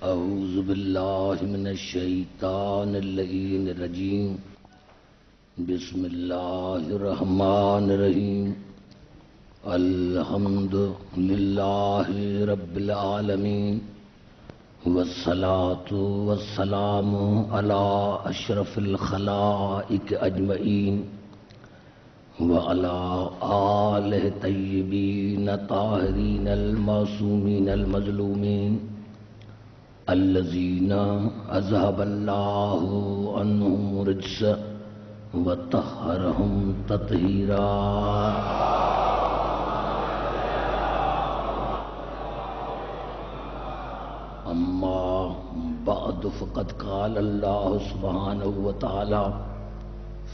اعوذ باللہ من الشیطان اللعین الرجیم بسم اللہ الرحمن الرحیم الحمد للہ رب العالمین والصلاة والسلام علی اشرف الخلائق اجمعین وعلى آلہ طیبین طاہرین المعصومین المظلومین الذین اذهب اللہ عنہم الرجس وطہرہم تطہیرا. اما بعد فقد قال اللہ سبحانہ وتعالی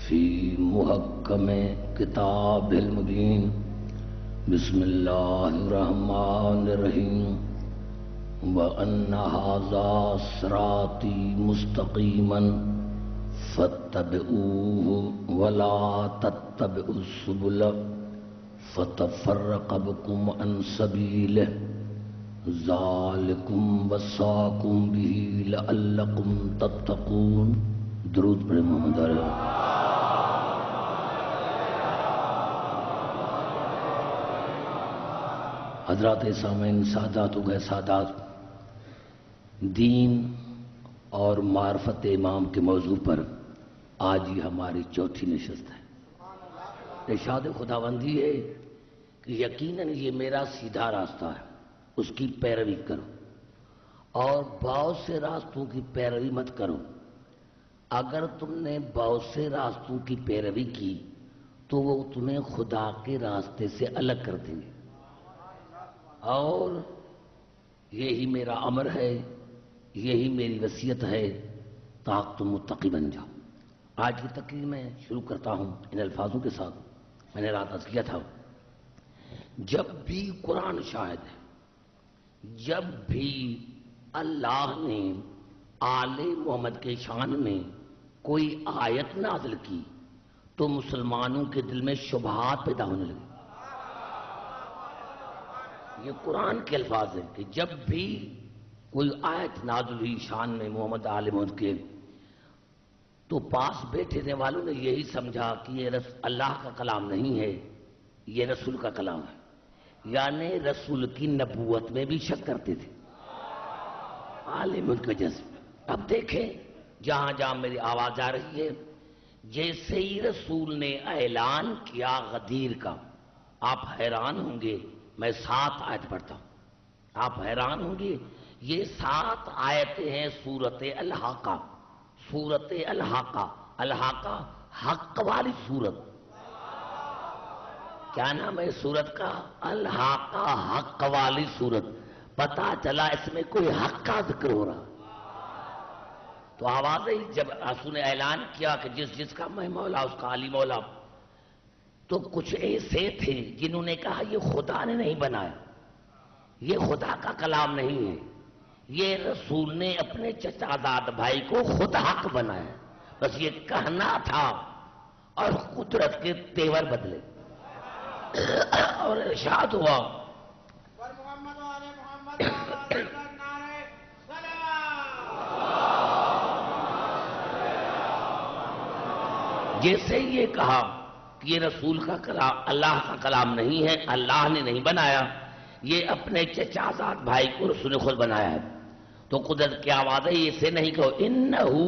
فی محکم کتاب المبین بسم اللہ الرحمن الرحیم وَأَنَّ هَذَا صِرَاطِي مُسْتَقِيمًا فَاتَّبِعُوهُ وَلَا تَتَّبِعُوا السُّبُلَ فَتَفَرَّقَ بِكُمْ عَنْ سَبِيلِهِ ذَلِكُمْ وَصَّاكُمْ بِهِ لَعَلَّكُمْ تَتَّقُونَ. درود پڑھیں محمد علیہ. حضرات سامعین، سادات و غیر سادات، دین اور معرفت امام کے موضوع پر آج ہی ہماری چوتھی نشست ہے. ارشاد خداوندی ہے کہ یقیناً یہ میرا سیدھا راستہ ہے، اس کی پیروی کرو، اور بہت سے راستوں کی پیروی مت کرو. اگر تم نے بہت سے راستوں کی پیروی کی تو وہ تمہیں خدا کے راستے سے الگ کر دیں گے، اور یہی میرا امر ہے، یہی میری وصیت ہے تاکہ تم متقی بن جاؤ. آج کی تقریر میں شروع کرتا ہوں ان الفاظوں کے ساتھ. میں نے رات عرض کیا تھا، جب بھی قرآن شاہد ہے، جب بھی اللہ نے آل محمد کے شان میں کوئی آیت نازل کی تو مسلمانوں کے دل میں شبہات پیدا ہونے لگے. یہ قرآن کے الفاظ ہیں کہ جب بھی کوئی آیت نازل ہوئی شان میں محمد آل محمد کے، تو پاس بیٹھے رہنے والوں نے یہی سمجھا کہ یہ اللہ کا کلام نہیں ہے، یہ رسول کا کلام ہے. یعنی رسول کی نبوت میں بھی شک کرتے تھے آل محمد کا جذب. اب دیکھیں جہاں جہاں میری آواز آ رہی ہے، جیسے ہی رسول نے اعلان کیا غدیر کا، آپ حیران ہوں گے. میں 7 آیت پڑھتا ہوں، آپ حیران ہوں گے. یہ 7 آیتیں ہیں سورت الحاقہ. سورت الحاقہ، الحاقہ حق والی سورت. کیا نام ہے سورت کا؟ الحاقہ، حق والی سورت. پتا چلا اس میں کوئی حق کا ذکر ہو رہا. تو آواز ہی جب رسول نے اعلان کیا کہ جس جس کا میں مولا اس کا علی مولا، تو کچھ ایسے تھے جنہوں نے کہا یہ خدا نے نہیں بنایا، یہ خدا کا کلام نہیں ہے، یہ رسول نے اپنے چچا زاد بھائی کو خود حق بنایا. بس یہ کہنا تھا اور قدرت کے تیور بدلے اور ارشاد ہوا جیسے یہ کہا کہ یہ رسول کا کلام اللہ کا کلام نہیں ہے، اللہ نے نہیں بنایا، یہ اپنے چچا زاد بھائی کو رسول نے خود بنایا ہے، تو قدرت کی آواز ہے اسے نہیں کہو. انہو،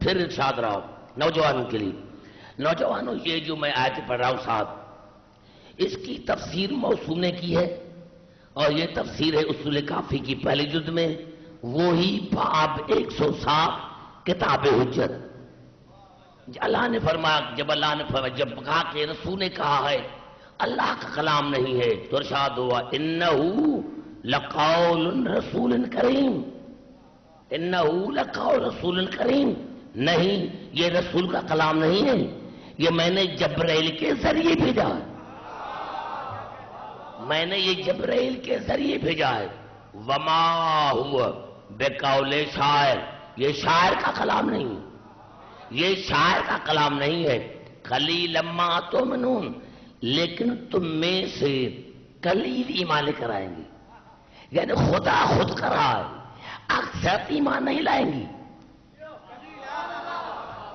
پھر ارشاد رہا نوجوانوں کے لیے. نوجوانوں، یہ جو میں آیت پڑھ رہا ہوں ساتھ، اس کی تفسیر موسوم نے کی ہے، اور یہ تفسیر ہے اصول کافی کی پہلی جلد میں، وہی باب 107 کتاب حجت. اللہ نے فرمایا، جب اللہ نے فرمایا، جب کہا کہ رسول نے کہا ہے اللہ کا کلام نہیں ہے، تو ارشاد ہوا انہو لقول رسول کریم. انہو لقول رسول کریم، نہیں، یہ رسول کا کلام نہیں ہے، یہ میں نے جبرائیل کے ذریعے بھیجا ہے، میں نے یہ جبرائیل کے ذریعے بھیجا ہے. وما ہوا بقول شاعر، یہ شاعر کا کلام نہیں ہے، یہ شاعر کا کلام نہیں ہے. قلیلا ما تؤمنون، لیکن تم میں سے قلیل ایمان لے کر آئیں گے. یعنی خدا خود کر رہا ہے، اکثر ایمان نہیں لائیں گی.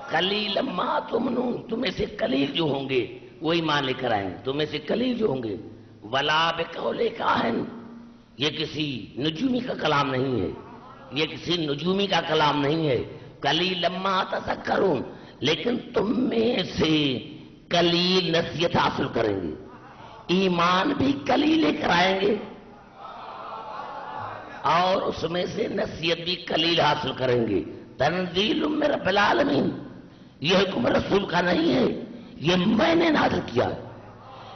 قلیل ما تؤمنون، تم میں سے قلیل جو ہوں گے وہ ایمان لے کر آئیں گے. تم میں سے قلیل جو ہوں گے. ولا بقول کاہن، یہ کسی نجومی کا کلام نہیں ہے، یہ کسی نجومی کا کلام نہیں ہے. قلیل ما تذکرون، لیکن تم میں سے قلیل نصیحت حاصل کریں گے، ایمان بھی قلیل لے کر آئیں گے اور اس میں سے نصیحت بھی قلیل حاصل کریں گے. تنزیل من رب العالمین، یہ حکم رسول کا نہیں ہے، یہ میں نے نازل کیا ہے،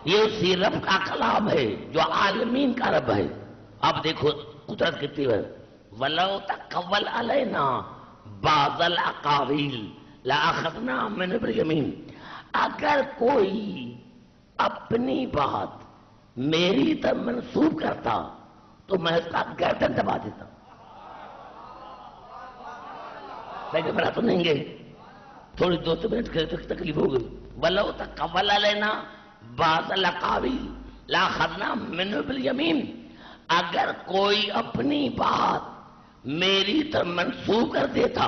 یہ اسی رب کا کلام ہے جو عالمین کا رب ہے. اب دیکھو قدرت کتنی ہے. وَلَوْ تَقَوَّلْ عَلَيْنَا بَعْضَ الْأَقَاوِيلِ لَأَخَذْنَا مِنْهُ بِالْيَمِينِ، اگر کوئی اپنی بات میری طرف منسوب کرتا تو میں اس کا گردن دبا دیتا. لیکن میرا تو نہیں گے، تھوڑی 2 منٹ کے تکلیف ہو گئی. وَلَوْ تَقَوَّلْ عَلَيْنَا بَعْضَ الْأَقَاوِيلِ لَأَخَذْنَا مِنْهُ بِالْيَمِينِ، اگر کوئی اپنی بات میری طرف منسوب کر دیتا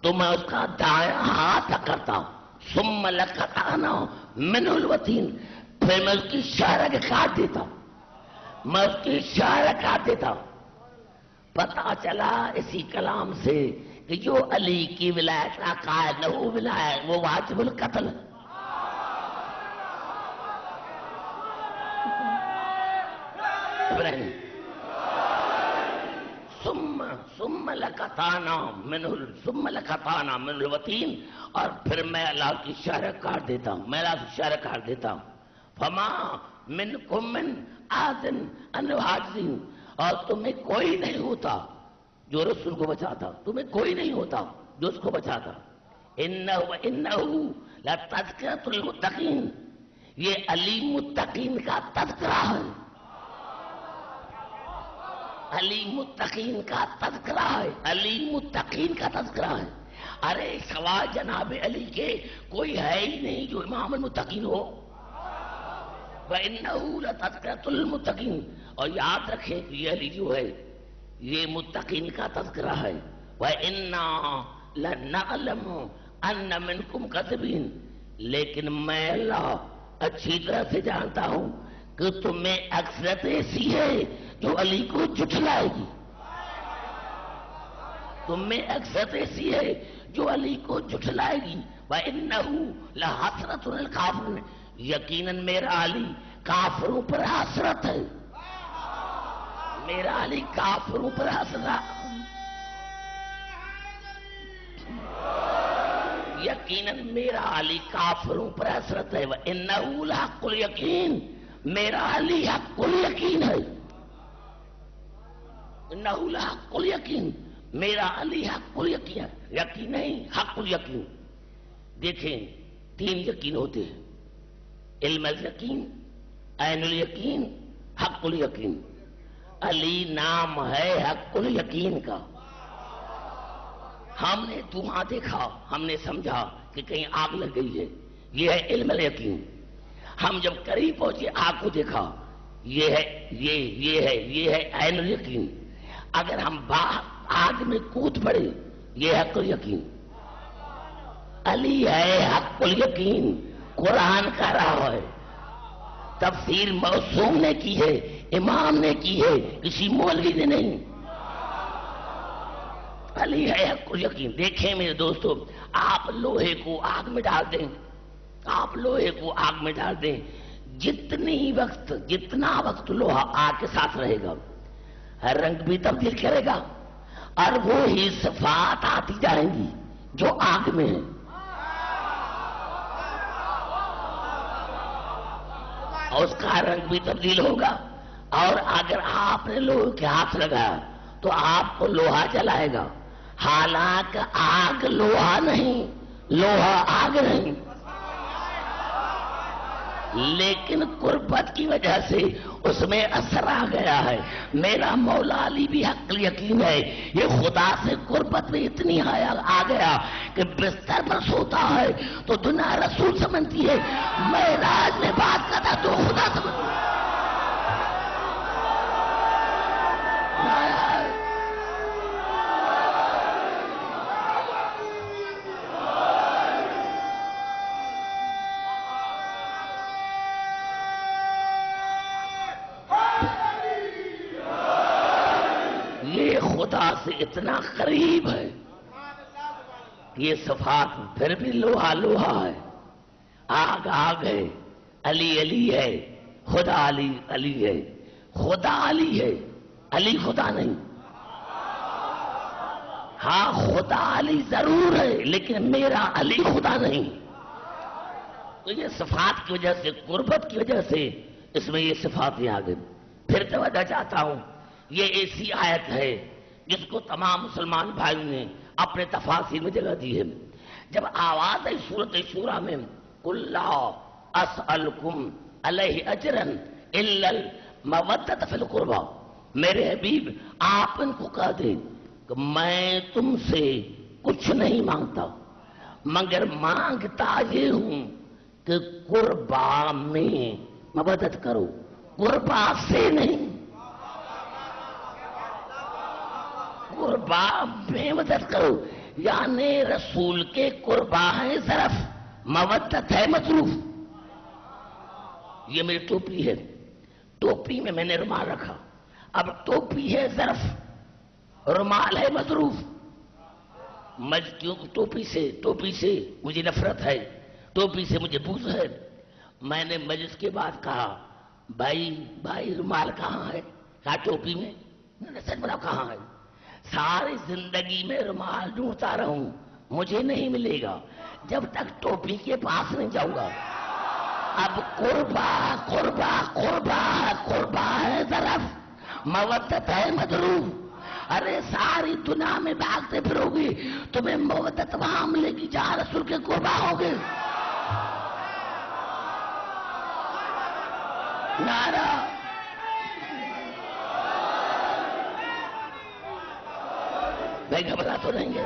تو میں اس کا دایاں ہاتھ پکڑتا. ثُمَّ لَقَطَعْنَا مِنْهُ الْوَتِينَ، پھر میں اس کی شاہراہ کاٹ دیتا، میں اس کی شاہراہ کاٹ دیتا. پتا چلا اسی کلام سے کہ جو علی کی ولایت کا قائل نہ ہو ولایت وہ واجب القتل. ثم لقطعنا منه الوتين، اور پھر میں اللہ کی شاہراہ کاٹ دیتا ہوں، میں اللہ کی شاہراہ کاٹ دیتا ہوں. فما منکم من احد عنہ حاجزین، اور تمہیں کوئی نہیں ہوتا جو رسول کو بچاتا، تمہیں کوئی نہیں ہوتا جو اس کو بچاتا. انہ لتذکرۃ المتقین، یہ علی متقین کا تذکرہ ہے، علی متقین کا تذکرہ ہے، علی متقین کا تذکرہ ہے. ارے سوائے جناب علی کے کوئی ہے ہی نہیں جو امام المتقین ہو. وَإِنَّهُ لَتَذْكِرَةُ الْمُتَّقِينَ، اور یاد رکھیں کہ یہ علی جو ہے یہ متقین کا تذکرہ ہے. وَإِنَّا لَنَعْلَمُ أَنَّ مِنْكُمْ كَاذِبِينَ، لیکن میں اللہ اچھی طرح سے جانتا ہوں کہ تمہیں اکثرت ایسی ہے جو علی کو جھٹلائے گی، تمہیں اکثرت ایسی ہے جو علی کو جھٹلائے گی. وَإِنَّهُ لَحَسْرَةٌ لِلْكَافِرِينَ، یقیناً میرا علی کافروں پر حسرت ہے، میرا علی کافروں پر حسرت، یقیناً میرا علی کافروں پر حسرت ہے. وَإِنَّهُ لَحَقُّ الْيَقِينِ، میرا علی حق الیقین ہے. انہو لحق الیقین، میرا علی حق الیقین ہے، یقین نہیں حق الیقین. دیکھیں 3 یقین ہوتے ہیں، علم الیقین، عین الیقین، حق الیقین. علی نام ہے حق الیقین کا. ہم نے دھواں دیکھا، ہم نے سمجھا کہ کہیں آگ لگ گئی ہے، یہ ہے علم الیقین. ہم جب قریب پہنچے آگ کو دیکھا، یہ ہے عین الیقین. اگر ہم آگ میں کود پڑے یہ حق الیقین. علی ہے حق الیقین، قرآن کا رہا ہے، تفسیر معصوم نے کی ہے، امام نے کی ہے، کسی مولوی نے نہیں. علی ہے حق الیقین. دیکھیں میرے دوستو، آپ لوہے کو آگ میں ڈال دیں، آپ لوہے کو آگ میں ڈال دیں، جتنا وقت لوہا آگ کے ساتھ رہے گا رنگ بھی تبدیل کرے گا اور وہی صفات آتی جائیں گی جو آگ میں ہے. اس کا رنگ بھی تبدیل ہوگا، اور اگر آپ نے لوہے کے ہاتھ لگایا تو آپ کو لوہا جلائے گا. حالانکہ آگ لوہا نہیں، لوہا آگ نہیں، لیکن قربت کی وجہ سے اس میں اثر آ گیا ہے. میرا مولا علی بھی حق یقین ہے، یہ خدا سے قربت میں اتنی آ گیا کہ بستر پر سوتا ہے تو دنیا رسول سمجھتی ہے، میں راج میں بات کرتا تو خدا سمجھتی ہے. یہ خدا سے اتنا قریب ہے کہ یہ صفات پھر بھی لوہا لوہا ہے، آگ آگ ہے، علی علی ہے، خدا علی علی ہے، خدا علی ہے، علی خدا نہیں۔ ہاں خدا علی ضرور ہے لیکن میرا علی خدا نہیں۔ تو یہ صفات کی وجہ سے، قربت کی وجہ سے اس میں یہ صفات آ گئی۔ پھر توجہ چاہتا ہوں، یہ ایسی آیت ہے جس کو تمام مسلمان بھائیوں نے اپنے تفاسیر میں جگہ دی ہے۔ جب آواز ہے سورۃ شورى میں قُل لَا أَسْأَلُكُمْ عَلَيْهِ أَجْرًا إِلَّا الْمَوَدَّةَ فِي الْقُرْبَى، میرے حبیب آپ ان کو کہہ دیں کہ میں تم سے کچھ نہیں مانگتا مگر مانگتا یہ ہوں کہ قربا میں مدد کرو، قربا سے نہیں، قربا میں مدد کرو، یعنی رسول کے قربا ہے ظرف، مودت ہے مصروف۔ یہ میری ٹوپی ہے، ٹوپی میں نے رومال رکھا، اب ٹوپی ہے ظرف، رومال ہے مصروف۔ کیوں ٹوپی سے مجھے نفرت ہے، ٹوپی سے مجھے بغض ہے۔ میں نے مجلس کے بعد کہا بھائی رومال کہاں ہے؟ کہا ٹوپی میں۔ میں نے سچ بولا کہاں ہے؟ ساری زندگی میں رومال ڈھونڈتا رہوں مجھے نہیں ملے گا جب تک ٹوپی کے پاس نہیں جاؤں گا۔ اب قربا قربا قربا قربا ہے ظرف، مودت ہے مضروف۔ ارے ساری دنیا میں بھاگتے پھرو گی، تمہیں مودت وہاں ملے گی جہاں رسول کے قربا ہوگے۔ نعرہ بھائی گھبرا تو نہیں گے؟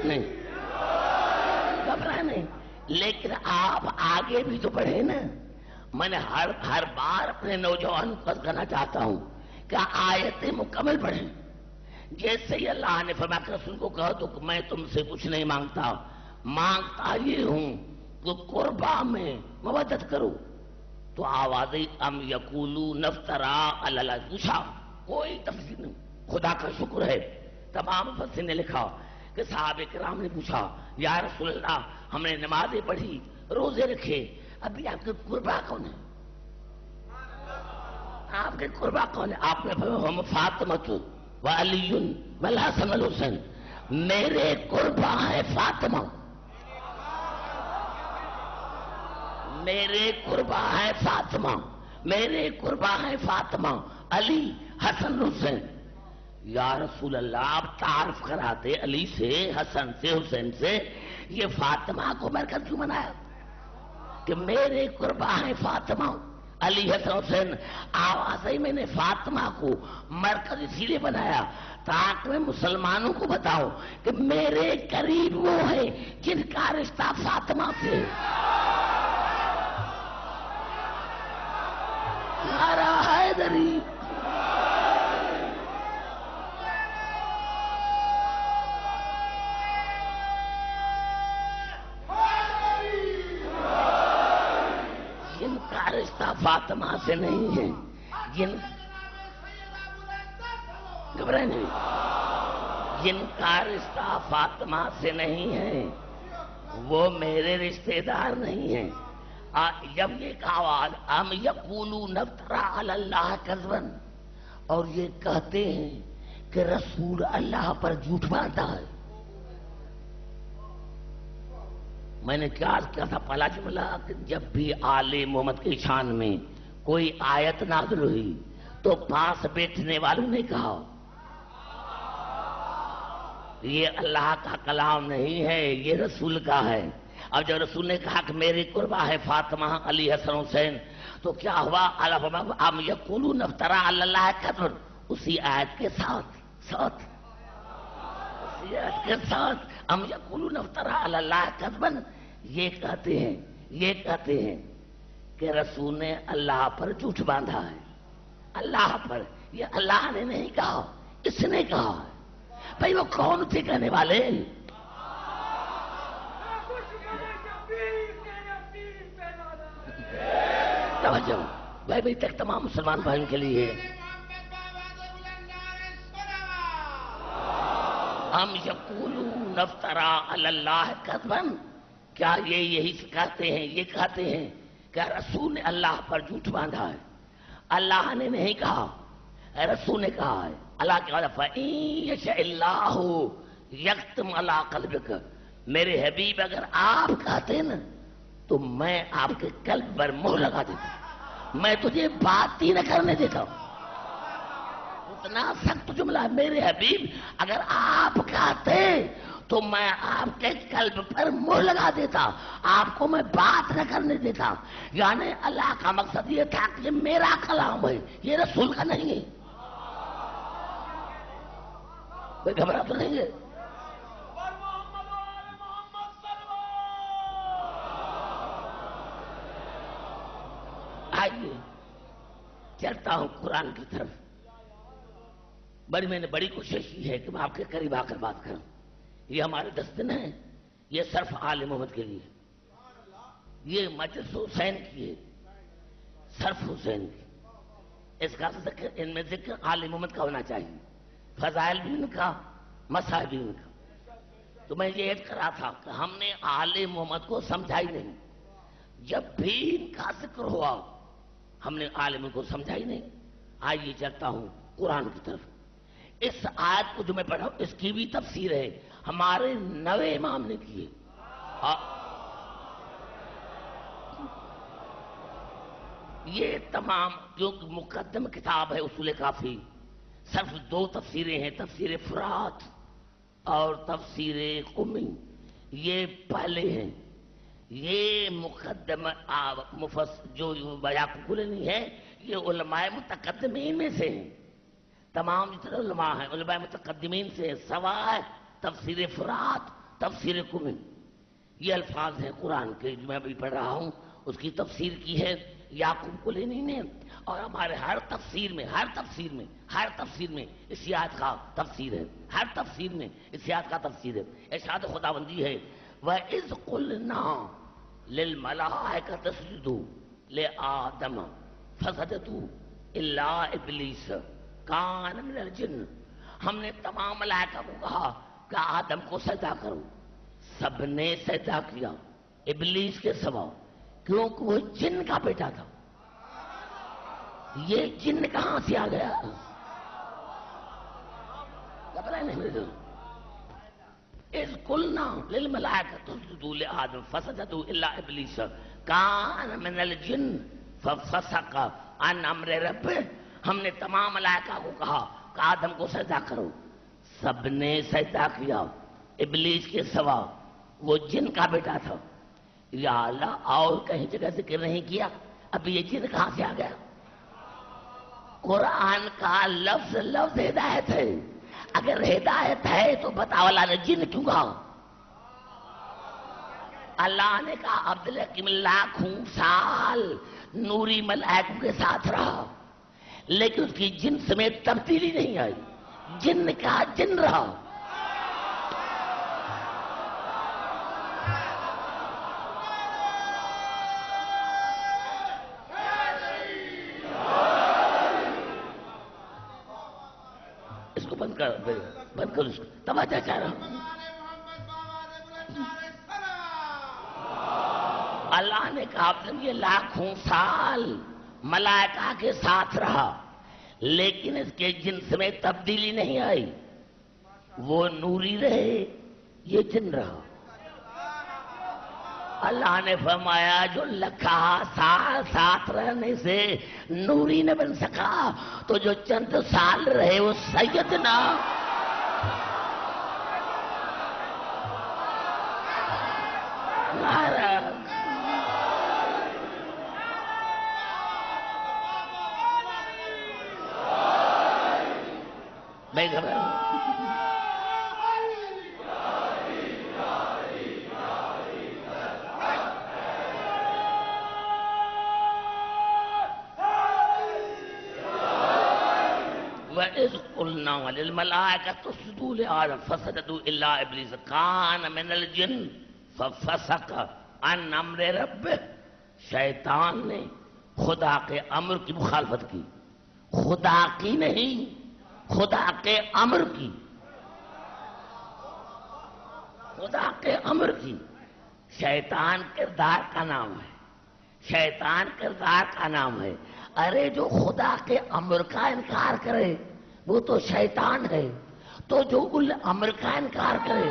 نہیں گھبرا نہیں، لیکن آپ آگے بھی تو بڑھے نا۔ میں نے ہر بار اپنے نوجوان کو کہنا چاہتا ہوں کہ آیتیں مکمل پڑھیں۔ جیسے ہی اللہ نے فرمایا کہ رسول کو کہا تو میں تم سے کچھ نہیں مانگتا، مانگتا یہ ہوں کہ قربا میں مودت کرو، تو آوازیں ام یقولون افترا علی اللہ، پوچھا کوئی تفسیر نہیں، خدا کا شکر ہے تمام مفسرین نے لکھا کہ صحابہ کرام نے پوچھا یا رسول اللہ ہم نے نمازیں پڑھی، روزے رکھے، ابھی آپ کے قربا کون ہے؟ آپ کے قربا کون ہے؟ آپ نے فرمایا ہم فاطمہ و علی والحسن والحسین، میرے قربا ہے فاطمہ، میرے قربا ہے فاطمہ، میرے قربا ہے فاطمہ، علی حسن حسین۔ یا رسول اللہ آپ تعارف کراتے علی سے، حسن سے، حسین سے، یہ فاطمہ کو مرکز کیوں بنایا کہ میرے قربا ہے فاطمہ، علی حسن حسین؟ آواز ہی میں نے فاطمہ کو مرکز اسی لیے بنایا تاکہ میں مسلمانوں کو بتاؤں کہ میرے قریب وہ ہے جن کا رشتہ فاطمہ سے۔ نعرہ حیدری، جن کا رشتہ فاطمہ سے نہیں ہے، گھبرائیں نہیں، جن کا رشتہ فاطمہ سے نہیں ہے وہ میرے رشتہ دار نہیں ہیں۔ جب یہ آواز ام یقولون افترا علی اللہ کذبا، اور یہ کہتے ہیں کہ رسول اللہ پر جھوٹ باندھتا ہے۔ میں نے کیا کیا تھا پہلا جملہ کہ جب بھی آل محمد کی شان میں کوئی آیت نازل ہوئی تو پاس بیٹھنے والوں نے کہا یہ اللہ کا کلام نہیں ہے، یہ رسول کا ہے۔ اب جب رسول نے کہا کہ میری قربا ہے فاطمہ، علی حسن حسین، تو کیا ہوا؟ ام یقولون افترا علی اللہ کذبا، اسی آیت کے ساتھ اسی آیت کے ساتھ ام یقولون افترا علی اللہ کذبا، یہ کہتے ہیں کہ رسول نے اللہ پر جھوٹ باندھا ہے، اللہ پر۔ یہ اللہ نے نہیں کہا، اس نے کہا ہے۔ بھائی وہ کون تھے کہنے والے؟ بھائی تک تمام مسلمان بھائیوں کے لیے ہم یقولون افترا علی اللہ کذبا، کیا یہ یہی کہتے ہیں، یہ کہتے ہیں کہ رسول نے اللہ پر جھوٹ باندھا ہے؟ اللہ نے نہیں کہا، رسول نے کہا ہے۔ اللہ کے قال فَإِن يَشَإِ اللَّهُ يَخْتِمْ عَلَىٰ قَلْبِكَ، میرے حبیب اگر آپ کہتے نا تو میں آپ کے قلب پر مہر لگا دیتا، میں تجھے بات ہی نہ کرنے دیتا۔ اتنا سخت جملہ ہے، میرے حبیب اگر آپ کہتے تو میں آپ کے قلب پر مہر لگا دیتا، آپ کو میں بات نہ کرنے دیتا۔ یعنی اللہ کا مقصد یہ تھا کہ یہ میرا کلام ہے، یہ رسول کا نہیں ہے۔ کوئی گھبرا تو نہیں ہے؟ آئیے چلتا ہوں قرآن کی طرف۔ میں نے بڑی کوشش کی ہے کہ میں آپ کے قریب آ کر بات کروں۔ یہ ہمارے 10 دن ہیں، یہ صرف آل محمد کے لیے، یہ مجلس حسین کی ہے، صرف حسین کی۔ اس کا ذکر، ان میں ذکر آل محمد کا ہونا چاہیے، فضائل بھی ان کا، مسائل بھی ان کا۔ تو میں یہ عید کرا تھا کہ ہم نے آل محمد کو سمجھا ہی نہیں، جب بھی ان کا ذکر ہوا ہم نے آل محمد کو سمجھا ہی نہیں۔ آئیے چلتا ہوں قرآن کی طرف۔ اس آیت کو جو میں پڑھا اس کی بھی تفسیر ہے، ہمارے 9 امام نے کی ہے۔ یہ تمام جو مقدم کتاب ہے اصول کافی، صرف 2 تفسیریں ہیں، تفسیر فرات اور تفسیر قمی، یہ پہلے ہیں۔ یہ مقدم جو یعقوب کلینی ہے، یہ علماء متقدمین میں سے ہیں، تمام جتنے علماء ہیں علماء متقدمین سے، سوائے تفسیر فرات، تفسیر قمی۔ یہ الفاظ ہیں قرآن کے جو میں ابھی پڑھ رہا ہوں، اس کی تفسیر کی ہے یعقوب کلینی نے، اور ہمارے ہر تفسیر میں اس آیت کا تفسیر ہے، ہر تفسیر میں اس آیت کا تفسیر ہے۔ ارشاد خداوندی ہے وَإِذْ قُلْنَا لِلْمَلَائِكَةِ اسْجُدُوا لِآدَمَ فَسَجَدُوا إِلَّا إِبْلِيسَ كَانَ مِنَ الْجِنِّ، ہم نے تمام ملائکہ کو کہا کہ آدم کو سجدہ کرو، سب نے سجدہ کیا ابلیس کے سوا، کیونکہ وہ جن کا بیٹا تھا۔ یہ جن کہاں سے آ گیا؟ گھبرائے نہیں میرے دل۔ اذ قلنا للملائکۃ اسجدوا لآدم فسجدوا الا ابلیس کان من الجن ففسق عن امر ربہ، ہم نے تمام ملائکہ کو کہا کہ آدم کو سجدہ کرو، سب نے سجدہ کیا ابلیس کے سوا، وہ جن کا بیٹا تھا۔ یا اللہ، اور کہیں جگہ ذکر نہیں کیا، اب یہ جن کہاں سے آ گیا؟ قرآن کا لفظ ہدایت ہے، اگر ہدایت ہے تو بتا والا نے جن کیوں کہا؟ اللہ نے کہا عبدالحکیم لاکھوں سال نوری ملائکوں کے ساتھ رہا، لیکن اس کی جنس میں تبدیلی نہیں آئی، جن کا جن رہا۔ بند کر اس کو، توجہ چاہ رہا ہوں۔ اللہ نے کہا یہ لاکھوں سال ملائکہ کے ساتھ رہا، لیکن اس کے جنس میں تبدیلی نہیں آئی، وہ نوری رہے، یہ جن رہا۔ اللہ نے فرمایا جو لکھا سال ساتھ رہنے سے نوری نہ بن سکا، تو جو چند سال رہے وہ سیدنا میں گھبرا وَإِذْ قُلْنَا لِلْمَلَائِكَةِ اسْجُدُوا لِآدَمَ فَسَجَدُوا إِلَّا إِبْلِيسَ كَانَ مِنَ الْجِنِّ فَفَسَقَ عَنْ أَمْرِ رَبِّهِ، شیطان نے خدا کے امر کی مخالفت کی، خدا کی نہیں، خدا کے امر کی، خدا کے امر کی۔ شیطان کردار کا نام ہے، شیطان کردار کا نام ہے۔ ارے جو خدا کے امر کا انکار کرے وہ تو شیطان ہے، تو جو امر کا انکار کرے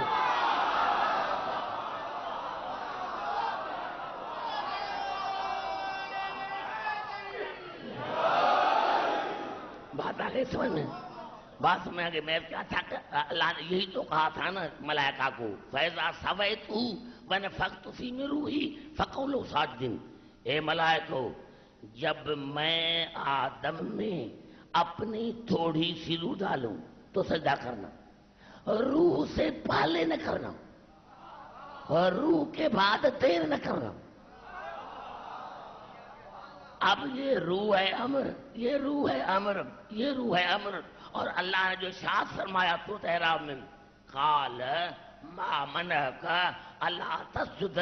بات آگے سمجھ میں، بات سمجھ آگے۔ میں کیا تھا کہ اللہ نے یہی تو کہا تھا نا ملائکہ کو، فَإِذَا سَوَيْتُهُ وَنَفَخْتُ فِي مِن رُوحِي فَقَعُوا ساجدين۔ اے ملائکو، جب میں آدم میں اپنی تھوڑی سی روح ڈالوں تو سجدہ کرنا، روح سے پہلے نہ کرنا اور روح کے بعد دیر نہ کرنا۔ اب یہ روح ہے امر، یہ روح ہے امر، یہ روح ہے امر۔ اور اللہ نے جو ارشاد فرمایا سورۃ اعراف میں، قال ما منعک الا تسجد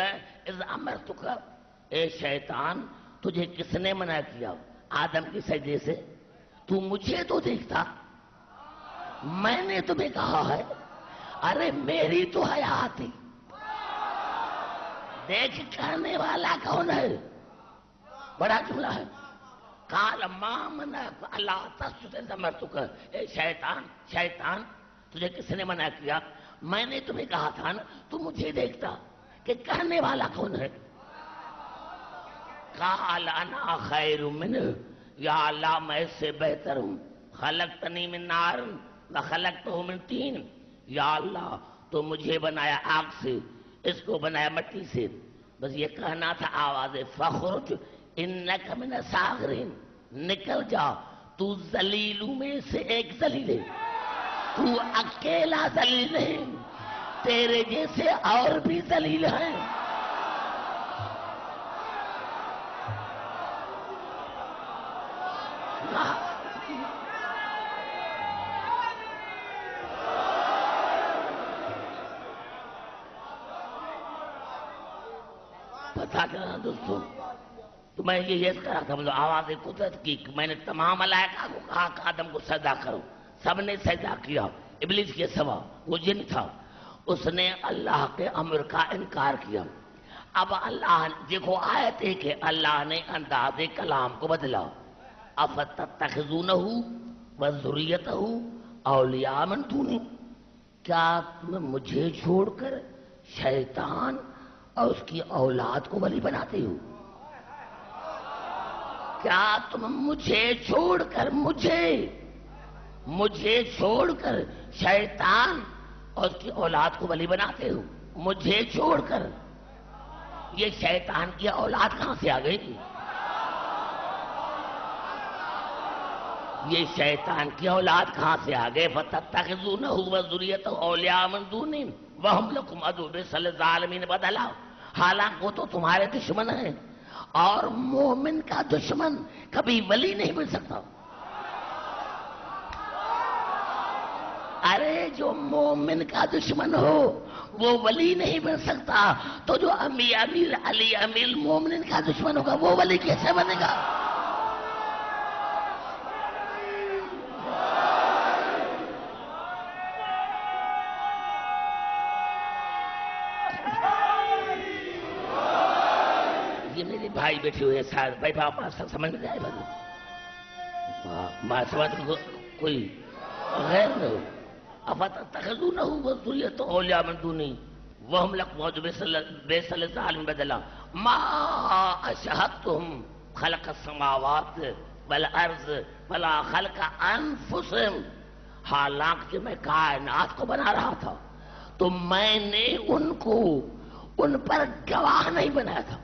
اذ امرتک، اے شیطان تجھے کس نے منع کیا آدم کی سجدے سے؟ تو مجھے تو دیکھتا، میں نے تمہیں کہا ہے۔ ارے میری تو حیات تھی، دیکھ کرنے والا کون ہے؟ بڑا جملہ ہے، قال ما منعک الا تسجد اذ امرتک، اے شیطان، شیطان تجھے کس نے منع کیا؟ میں نے تمہیں کہا تھا نا، تو مجھے دیکھتا کہ کہنے والا کون ہے؟ قال انا خیر منہ، یا اللہ میں اس سے بہتر ہوں، خلقتنی من نار وخلقتہ من طین، یا اللہ تو مجھے بنایا آگ سے، اس کو بنایا مٹی سے۔ بس یہ کہنا تھا آواز فخرج انک من الصاغرین، نکل جا تو ذلیلوں میں سے ایک ذلیل ہے، تو اکیلا ذلیل نہیں، تیرے جیسے اور بھی ذلیل ہیں۔ پتا چلا دوستوں، تو میں یہ کرا تھا، مطلب آواز قدرت کی، میں نے تمام ملائکہ کو کہا کہ آدم کو سجدہ کرو، سب نے سجدہ کیا، ابلیس کے سوا وہ جن تھا، اس نے اللہ کے امر کا انکار کیا۔ اب اللہ دیکھو آیت ہے کہ اللہ نے انداز کلام کو بدلا، افتتخذونہ وذریتہ اولیاء من دونی، کیا تم مجھے چھوڑ کر شیطان اور اس کی اولاد کو ولی بناتے ہو؟ کیا تم مجھے چھوڑ کر مجھے چھوڑ کر شیطان اور اس کی اولاد کو ولی بناتے ہو؟ مجھے چھوڑ کر یہ شیطان کی اولاد کہاں سے آ گئی؟ یہ شیطان کی اولاد کہاں سے آ گئے؟ فَتَتَّخِذُونَهُ وَذُرِّيَّتَهُ أَوْلِيَاءَ مِن دُونِهِمْ وَهُمْ لَكُمْ عَدُوٌّ بِئْسَ لِلظَّالِمِينَ بَدَلًا، حالانکہ وہ تو تمہارے دشمن ہیں، اور مومن کا دشمن کبھی ولی نہیں بن سکتا۔ ارے جو مومن کا دشمن ہو وہ ولی نہیں بن سکتا، تو جو امیر علی امیر المومنین کا دشمن ہوگا وہ ولی کیسے بنے گا؟ یہ میرے بھائی بیٹھے ہوئے ہیں ساتھ، بھائی باپ سمجھ میں جائے بھائی، سمجھ کوئی غیر نہ ہو۔ افتتخذونہ وذریتہ اولیاء من دونی وہم لکم عدو بئس للظالمین بدلا، ما اشہدتہم خلق السماوات والارض ولا خلق انفسہم، حالانکہ میں کائنات کو بنا رہا تھا تو میں نے ان پر گواہ نہیں بنایا تھا۔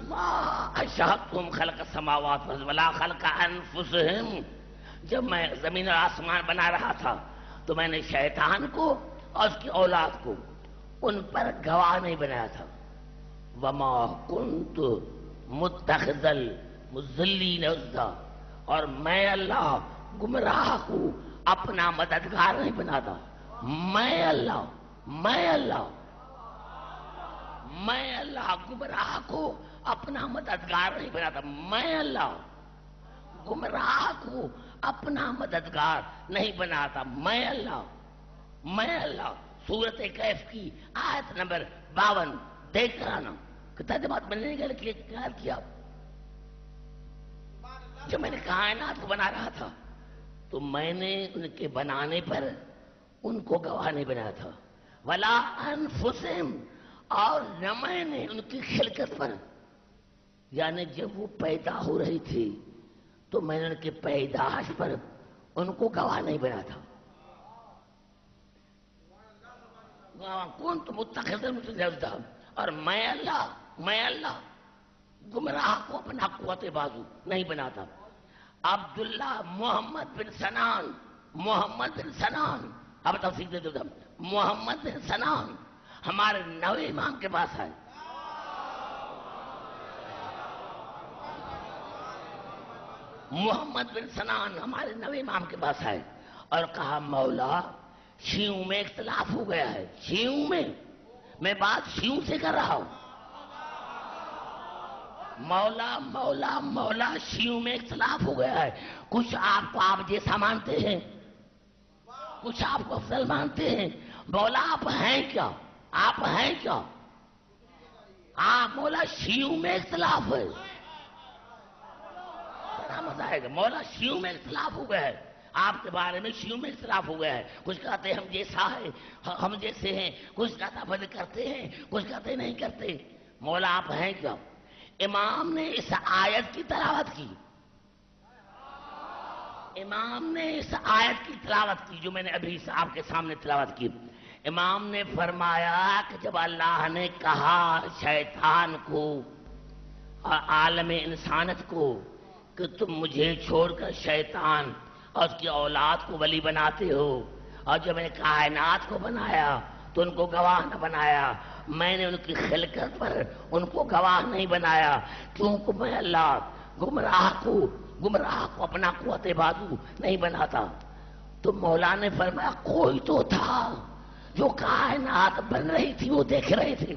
ما اشہدتہم خلق السماوات ولا خلق انفسہم، جب میں زمین اور آسمان بنا رہا تھا تو میں نے شیطان کو اور اس کی اولاد کو ان پر گواہ نہیں بنایا تھا۔ وما کنت متخذ المضلین عضدا، اور میں اللہ گمراہ کو اپنا مددگار نہیں بناتا۔ میں اللہ میں اللہ گمراہ کو اپنا مددگار نہیں بناتا. میں اللہ گمراہ کو اپنا مددگار نہیں بناتا. میں اللہ سورت کہف کی آیت نمبر 52 دیکھ کر آنا کہ ترجمات بننے کے لیے کیا. جب میں نے کائنات کو بنا رہا تھا تو میں نے ان کے بنانے پر ان کو گواہ نہیں بنایا تھا. ولا انفسہم، اور نہ میں نے ان کی خلقت پر، یعنی جب وہ پیدا ہو رہی تھی تو میں نے ان کی پیدائش پر ان کو گواہ نہیں بنا تھا. کون تو متخذ، اور میں اللہ گمراہ کو اپنا قوت بازو نہیں بناتا. عبداللہ محمد بن سنان اب تفصیل دے دو. محمد بن سنان ہمارے نوے امام کے پاس ہے. محمد بن سنان ہمارے نوے امام کے پاس ہے اور کہا مولا شیعوں میں اختلاف ہو گیا ہے. شیعوں میں بات شیعوں سے کر رہا ہوں. مولا شیعوں میں اختلاف ہو گیا ہے. کچھ آپ کو آپ جیسا مانتے ہیں، کچھ آپ کو افضل مانتے ہیں. مولا آپ ہیں کیا؟ مولا شیعوں میں اختلاف ہے. بڑا مزہ آئے گا. مولا شیعوں میں اختلاف ہو گیا ہے، آپ کے بارے میں شیعوں میں اختلاف ہو گیا ہے. کچھ کہتے ہیں ہم جیسے ہیں، کچھ کہتا بد کرتے ہیں، کچھ کہتے نہیں کرتے. مولا آپ ہیں کیا؟ امام نے اس آیت کی تلاوت کی جو میں نے ابھی آپ کے سامنے تلاوت کی. امام نے فرمایا کہ جب اللہ نے کہا شیطان کو اور عالم انسانت کو کہ تم مجھے چھوڑ کر شیطان اور اس کی اولاد کو ولی بناتے ہو، اور جب میں نے کائنات کو بنایا تو ان کو گواہ نہ بنایا، میں نے ان کی خلقت پر ان کو گواہ نہیں بنایا، کیونکہ میں اللہ گمراہ کو اپنا قوت بازو نہیں بناتا. تو مولا نے فرمایا کوئی تو تھا جو کائنات بن رہی تھی وہ دیکھ رہے تھے.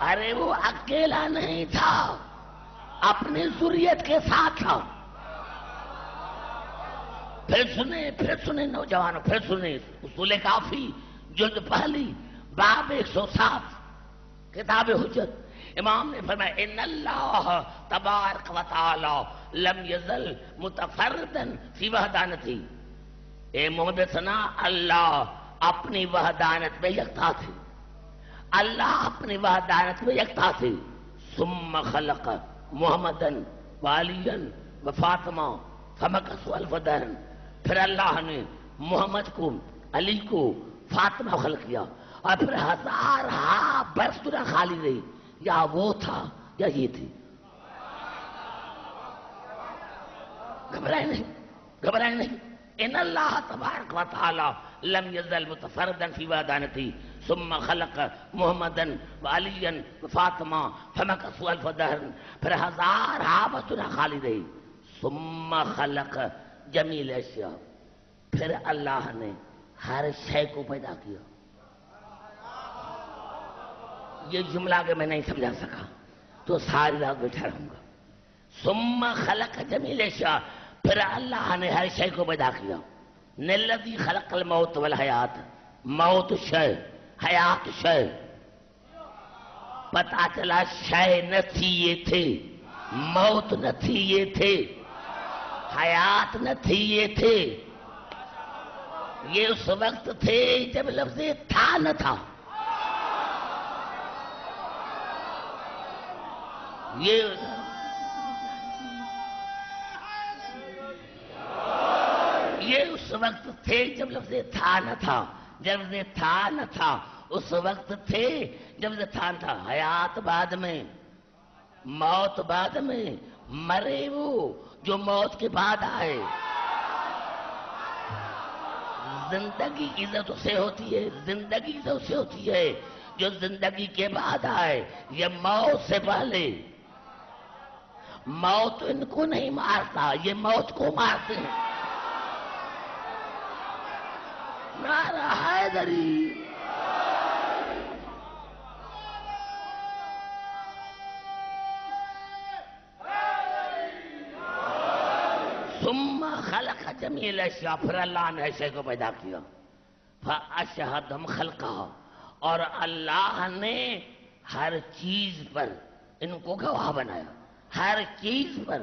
ارے وہ اکیلا نہیں تھا، اپنی ذریت کے ساتھ تھا. پھر سنیں نوجوانوں، پھر سنیں اصول کافی جلد پہلی باب 107 کتاب حجت. امام نے فرمایا ان اللہ تبارک و تعالی لم یزل متفردا فی وحدانتی. اے محمد ثنا، اللہ اپنی وحدانت میں یکتا تھے. ثم خلق محمدا وعلیا وفاطمہ فمکثوا الف دہر. پھر اللہ نے محمد کو، علی کو، فاطمہ خلق کیا، اور پھر 1000 برس دنیا خالی رہی. یا وہ تھا یا یہ تھی. گھبرائے نہیں. ان اللہ تبارک و تعالی لم یزل متفردا فی وحدانتی ثم خلق محمدا وعلیا وفاطمہ فمکثوا الف دہر. پھر 1000 برس دنیا خالی رہی. ثم خلق جمیل اشیاء. پھر اللہ نے ہر شے کو پیدا کیا. یہ جملہ کہ میں نہیں سمجھا سکا تو ساری رات بیٹھا رہوں گا. ثم خلق جمیل اشیاء. پھر اللہ نے ہر شے کو پیدا کیا. الذی خلق الموت والحیات. موت شے، حیات شے. پتا چلا شے نہ تھی یہ تھے، موت نہ تھی یہ تھے، حیات نہ تھی یہ تھے. یہ اس وقت تھے جب لفظ تھا نہ تھا. یہ اس وقت تھے جب لفظ تھا نہ تھا. جب لفظ تھا نہ تھا اس وقت تھے جب لفظ تھا نہ تھا. حیات بعد میں، موت بعد میں. مرے وہ جو موت کے بعد آئے. زندگی عزت اسے ہوتی ہے، زندگی عزت اسے ہوتی ہے جو زندگی کے بعد آئے. یہ موت سے پہلے. موت ان کو نہیں مارتا، یہ موت کو مارتے ہیں. نعرہ حیدری. ثم خلق جمیع الاشیاء، پھر اللہ نے اشیاء کو پیدا کیا، فاشہدہم خلقہا، اور اللہ نے ہر چیز پر ان کو گواہ بنایا، ہر چیز پر۔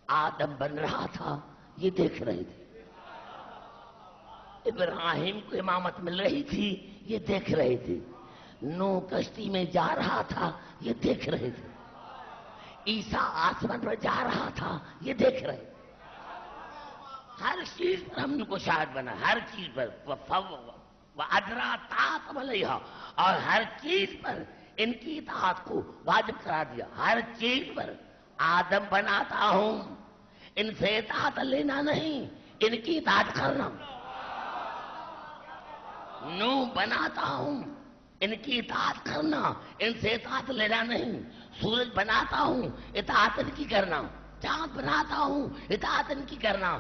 آدم بن رہا تھا، یہ دیکھ رہے تھے، ابراہیم کو امامت مل رہی تھی، یہ دیکھ رہے تھے، نوح کشتی میں جا رہا تھا، یہ دیکھ رہے تھے، عیسیٰ آسمان پر جا رہا تھا، یہ دیکھ رہے تھے، ہر چیز پر ہم ان کو شاہد بنا، ہر چیز پر وَأَجْرَا طَاعَتَهُمْ عَلَيْهَا، اور ہر چیز پر ان کی اطاعت کو واجب قرار دیا، ہر چیز پر۔ آدم بناتا ہوں، ان سے اطاعت لینا نہیں، ان کی اطاعت کرنا۔ نوح بناتا ہوں، ان کی اطاعت کرنا، ان سے اطاعت لینا نہیں۔ سورج بناتا ہوں، اطاعت ان کی کرنا۔ چاند بناتا ہوں، اطاعت ان کی کرنا۔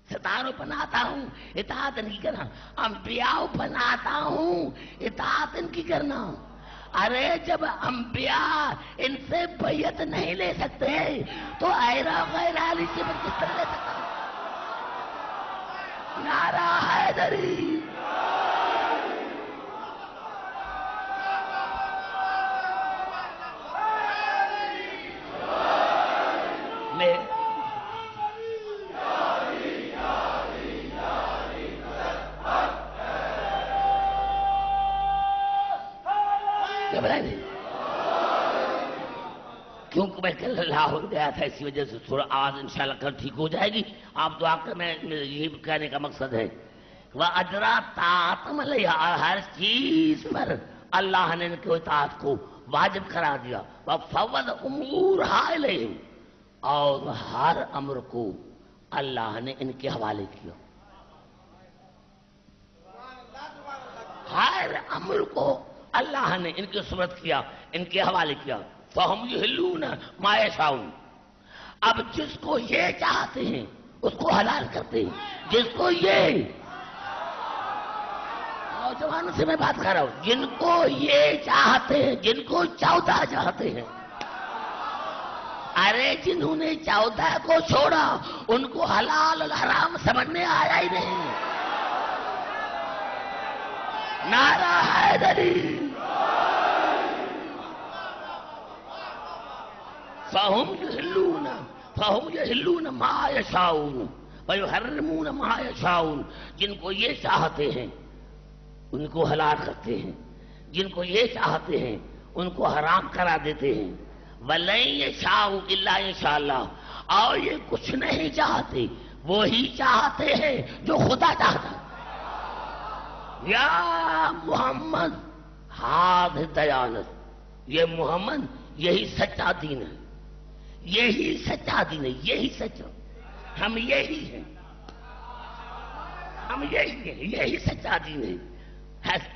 ستاروں بناتا ہوں، اطاعت ان کی کرنا۔ انبیاء بناتا ہوں، اطاعت ان کی کرنا۔ ارے جب انبیاء ان سے بیعت نہیں لے سکتے تو ایرا غیر علی سے کس طرح لے سکتا؟ نعرہ حیدری۔ کیونکہ میں کل لاہور گیا تھا، اسی وجہ سے تھوڑا آواز انشاءاللہ کل ٹھیک ہو جائے گی۔ آپ دعا کر، میں یہی کہنے کا مقصد ہے وَأَجْرَا طَاعَتَهُمْ عَلَيْهَا، اور ہر چیز پر اللہ نے ان کی اطاعت کو واجب قرار دیا۔ وَفَوَّضَ أُمُورَهَا إِلَيْهِمْ، اور ہر امر کو اللہ نے ان کے حوالے کیا، ہر امر کو اللہ نے ان کی سپرد کیا، ان کے حوالے کیا۔ فَهُمْ يُحِلُّونَ مَا يَشَاءُونَ، اب جس کو یہ چاہتے ہیں اس کو حلال کرتے ہیں، جس کو یہ، نوجوانوں سے میں بات کر رہا ہوں، جن کو یہ چاہتے ہیں، جن کو 14 چاہتے ہیں، ارے جنہوں نے 14 کو چھوڑا ان کو حلال اور حرام سمجھ میں آیا ہی نہیں۔ نعرہ حیدری۔ فَهُمْ يَحِلُّونَ مَا يَشَاءُونَ وَيُحَرِّمُونَ مَا يَشَاءُونَ، جن کو یہ چاہتے ہیں ان کو حلال کرتے ہیں، جن کو یہ چاہتے ہیں ان کو حرام کرا دیتے ہیں۔ وَلَن يَشَاءُ إِلَّا يَشَاءَ اللَّهُ، اور یہ کچھ نہیں چاہتے، وہی چاہتے ہیں جو خدا چاہتا۔ یا محمد ہاتھ دیانت، یہ محمد یہی سچا دین ہے، یہی سچا دین ہے، یہی سچا، ہم یہی ہیں، ہم یہی ہیں، یہی سچا دین ہے۔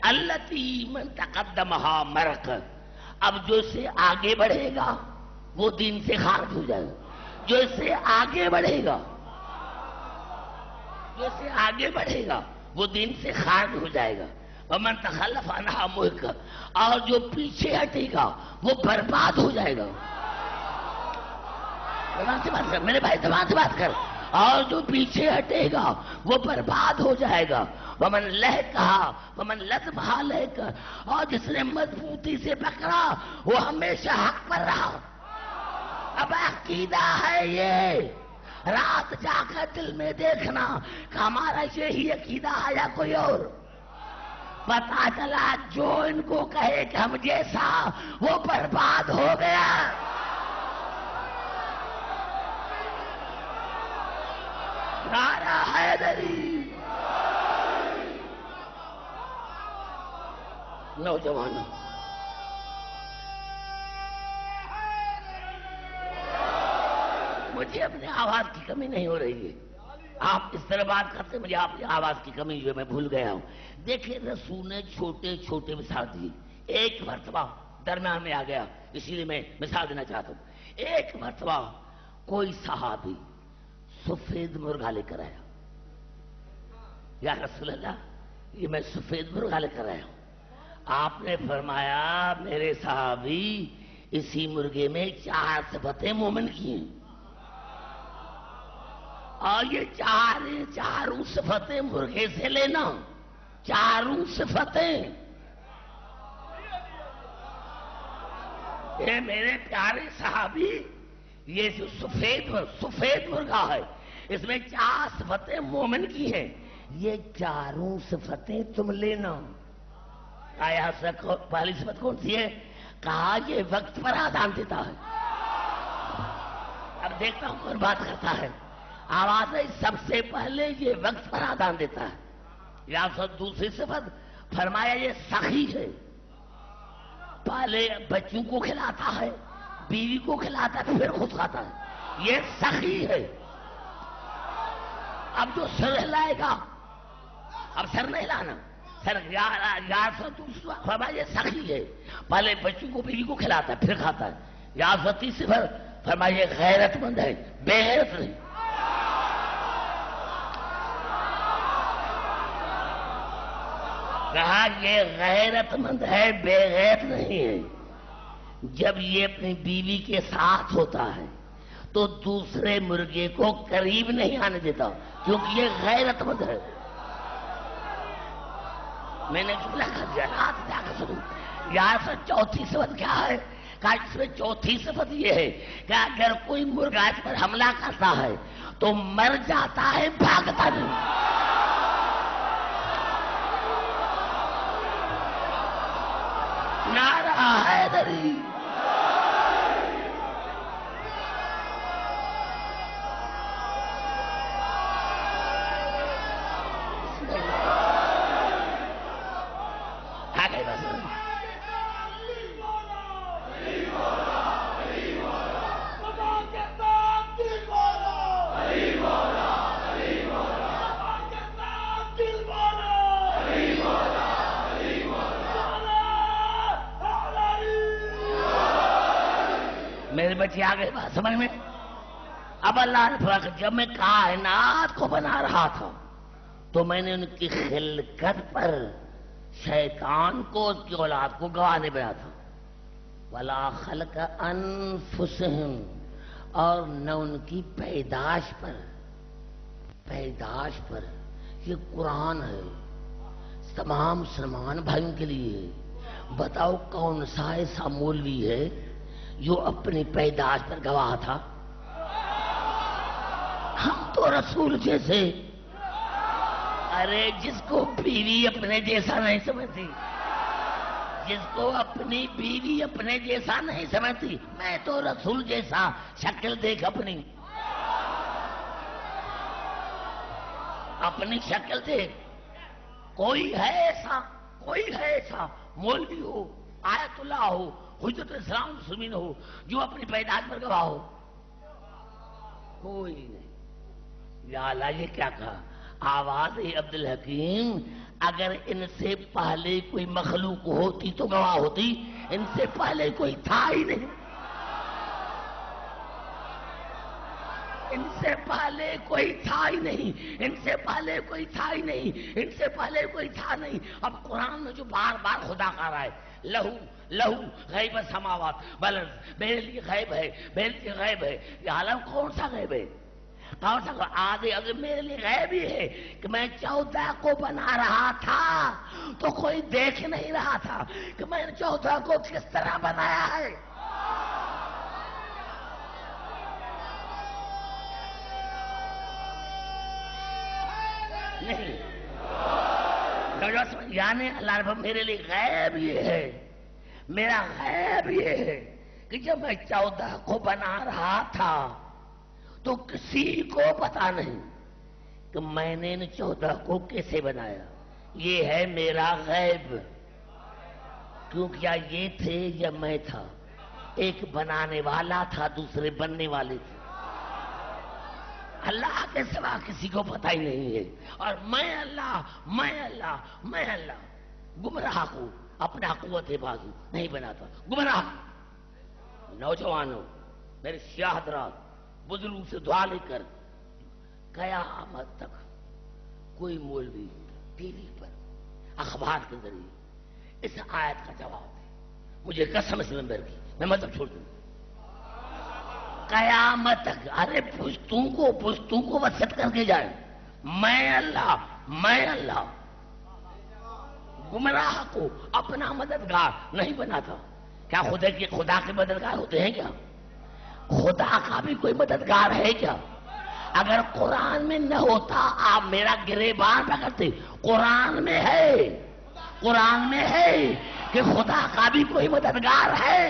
التی من تقدمها مرق، اب جو اس سے آگے بڑھے گا وہ دین سے خارج ہو جائے گا، جو اس سے آگے بڑھے گا، جو اس سے آگے بڑھے گا وہ دین سے خارج ہو جائے گا۔ ومن تخلف عنها ملک، اور جو پیچھے ہٹے گا وہ برباد ہو جائے گا۔ زبان سے بات کر میرے بھائی، زبان سے بات کر۔ اور جو پیچھے ہٹے گا وہ برباد ہو جائے گا۔ ومن لہکا ومن لزمہا لہک، اور جس نے مضبوطی سے پکڑا وہ ہمیشہ حق پر رہا۔ اب عقیدہ ہے یہ، رات جا کر دل میں دیکھنا کہ ہمارا یہی عقیدہ ہے یا کوئی اور۔ پتا چلا جو ان کو کہے کہ ہم جیسا، وہ برباد ہو گیا۔ نعرہ حیدری۔ نوجوانوں، مجھے اپنے آواز کی کمی نہیں ہو رہی ہے، آپ اس طرح بات کرتے مجھے آپ کی آواز کی کمی جو ہے میں بھول گیا ہوں۔ دیکھیں رسول نے چھوٹے چھوٹے مثال دی، ایک مرتبہ درمیان میں آ گیا، اسی لیے میں مثال دینا چاہتا ہوں۔ ایک مرتبہ کوئی صحابی سفید مرغا لے کر آیا، یا رسول اللہ یہ میں سفید مرغا لے کر آیا ہوں۔ آپ نے فرمایا میرے صحابی اسی مرغے میں 4 صفتیں مومن کی ہیں۔ اور یہ چاروں صفتیں مرغے سے لینا، چاروں صفتیں. یہ میرے پیارے صحابی، یہ جو سفید مرغا ہے، اس میں 4 صفتیں مومن کی ہیں، یہ چاروں صفتیں تم لینا. آیا پہلی صفت کون سی ہے؟ کہا یہ وقت پر آذان دیتا ہے. اب دیکھتا ہوں کون بات کرتا ہے. آواز ہے سب سے پہلے یہ وقت پر آذان دیتا ہے. یا دوسری صفت فرمایا یہ سخی ہے، پہلے بچوں کو کھلاتا ہے، بیوی کو کھلاتا ہے، پھر خود کھاتا ہے. یہ سخی ہے. اب جو سر ہلائے گا، اب سر نہیں لانا، سر فرمایا یہ سخی ہے، پہلے بچوں کو بیوی کو کھلاتا ہے پھر کھاتا ہے. یا تیسری صفت فرمایا یہ غیرت مند ہے، بے غیرت نہیں. کہا یہ غیرت مند ہے، بے غیرت نہیں ہے. جب یہ اپنی بیوی کے ساتھ ہوتا ہے تو دوسرے مرغے کو قریب نہیں آنے دیتا، کیونکہ یہ غیرت مند ہے. میں نے جملہ کر دیا، رات جا کر سنوں. یہاں سے چوتھی صفت کیا ہے؟ کہا اس میں چوتھی صفت یہ ہے کہ اگر کوئی مرغا اس پر حملہ کرتا ہے تو مر جاتا ہے، بھاگتا نہیں. نعرہ حیدری. میرے بچے آگے بات سمجھ میں. اب اللہ نے فرمایا جب میں کائنات کو بنا رہا تھا تو میں نے ان کی خلقت پر شیطان کو، اس کی اولاد کو گواہ نہیں بنا تھا. ولا خلق انفسہم، اور نہ ان کی پیدائش پر. یہ قرآن ہے، تمام مسلمان بھائیوں کے لیے. بتاؤ کون سا ایسا مولوی ہے جو اپنی پیدائش پر گواہ تھا؟ ہم تو رسول جیسے. ارے جس کو بیوی اپنے جیسا نہیں سمجھتی، جس کو اپنی بیوی اپنے جیسا نہیں سمجھتی، میں تو رسول جیسا. شکل دیکھ اپنی شکل دیکھ. کوئی ہے ایسا مولوی ہو، آیت اللہ ہو، حجت اسلام مسلمین ہو جو اپنی پیدائش پر گواہ ہو؟ کوئی نہیں. یا اللہ یہ کیا کہا؟ آواز عبد الحکیم. اگر ان سے پہلے کوئی مخلوق ہوتی تو گواہ ہوتی، ان سے پہلے کوئی تھا ہی نہیں. ان سے پہلے کوئی تھا ہی نہیں، ان سے پہلے کوئی تھا ہی نہیں، ان سے پہلے کوئی تھا نہیں. اب قرآن میں جو بار بار خدا کہہ رہا ہے لہو غیب السماوات والارض، میرے لیے غیب ہے، میرے لیے غیب ہے. یہ عالم کون سا غیب ہے؟ کون سا آدھے اگر میرے لیے غیب ہی ہے کہ میں 14 کو بنا رہا تھا تو کوئی دیکھ نہیں رہا تھا کہ میں نے 14 کو کس طرح بنایا ہے. نہیں یعنی اللہ رب میرے لیے غیب یہ ہے، میرا غیب یہ ہے کہ جب میں 14 کو بنا رہا تھا تو کسی کو پتا نہیں کہ میں نے ان 14 کو کیسے بنایا. یہ ہے میرا غیب. کیوں کیا یہ تھے یا میں تھا؟ ایک بنانے والا تھا، دوسرے بننے والے تھے. اللہ کے سوا کسی کو پتہ ہی نہیں ہے. اور میں اللہ گمراہ کو اپنا قوت بازو نہیں بناتا. گمراہ نوجوانوں، میرے سیاہ حضرات، بزرگوں سے دعا لے کر قیامت تک کوئی مولوی ٹی وی پر اخبار کے ذریعے اس آیت کا جواب دے، مجھے قسم سے ممبر کی میں مطلب چھوڑ دوں. قیامت تک. ارے پشتوں کو وصیت کر کے جائیں میں اللہ گمراہ کو اپنا مددگار نہیں بناتا. کیا خدا کے مددگار ہوتے ہیں کیا؟ خدا کا بھی کوئی مددگار ہے کیا؟ اگر قرآن میں نہ ہوتا آپ میرا گریبان پکڑتے. قرآن میں ہے کہ خدا کا بھی کوئی مددگار ہے.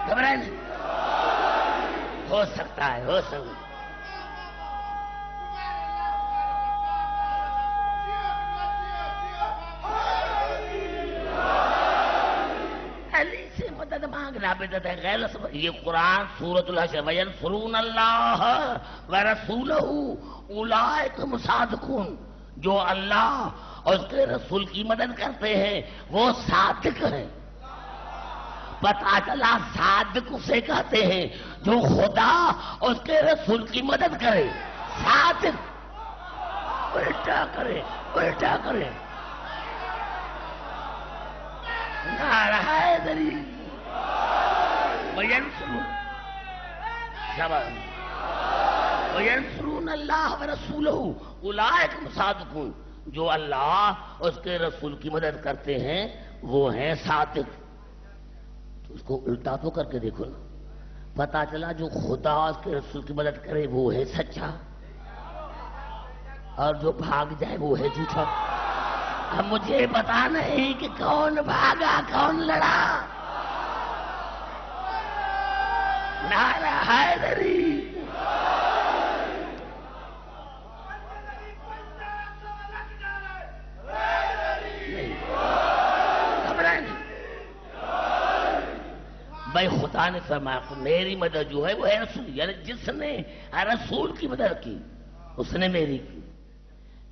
گھبرائے نہیں، ہو سکتا ہے. علی سے مدد مانگنا بدعت ہے، غیر یہ قرآن سورۃ الحشر وینصرون اللہ ورسولہ اولئک هم الصادقون. جو اللہ اور اس کے رسول کی مدد کرتے ہیں وہ صادق ہیں. پتا چلا صادق اسے کہتے ہیں جو خدا اور اس کے رسول کی مدد کرے. صادق الٹا کرے. نعرہ حیدری وینصرون اللہ ورسولہ اولئک هم الصادقون. جو اللہ اور اس کے رسول کی مدد کرتے ہیں وہ ہیں صادق. تو اس کو الٹا تو کر کے دیکھو نا. پتا چلا جو خدا اور اس کے رسول کی مدد کرے وہ ہے سچا اور جو بھاگ جائے وہ ہے جھوٹا. اب مجھے پتا نہیں کہ کون بھاگا کون لڑا. نعرہ حیدری. بھائی خدا نے فرمایا میری مدد جو ہے وہ ہے رسول. یعنی جس نے رسول کی مدد کی اس نے میری کی.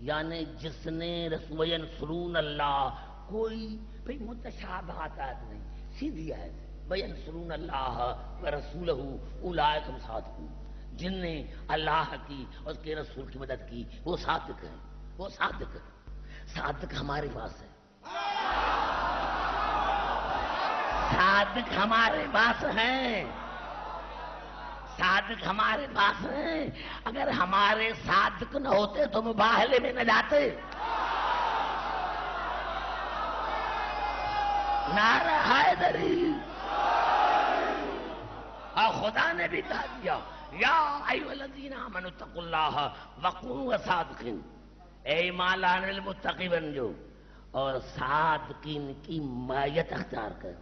یعنی جس نے رسول ینصرون اللہ کوئی بھئی متشابہات آیت نہیں، سیدھی آیت ہے. وینصرون اللہ ورسولہ اولئک هم الصادقون. جن نے اللہ کی اور اس کے رسول کی مدد کی وہ صادق ہیں. صادق ہمارے پاس ہے. صادق ہمارے پاس ہیں. اگر ہمارے صادق نہ ہوتے تو مباہلے میں نہ جاتے. نعرہ حیدری. اور خدا نے بھی کہا دیا یا ایھا الذین آمنوا اتقوا اللہ وکونوا صادقین. اے ایمان لانے والے متقی بن جو اور صادقین کی مائیت اختیار کر.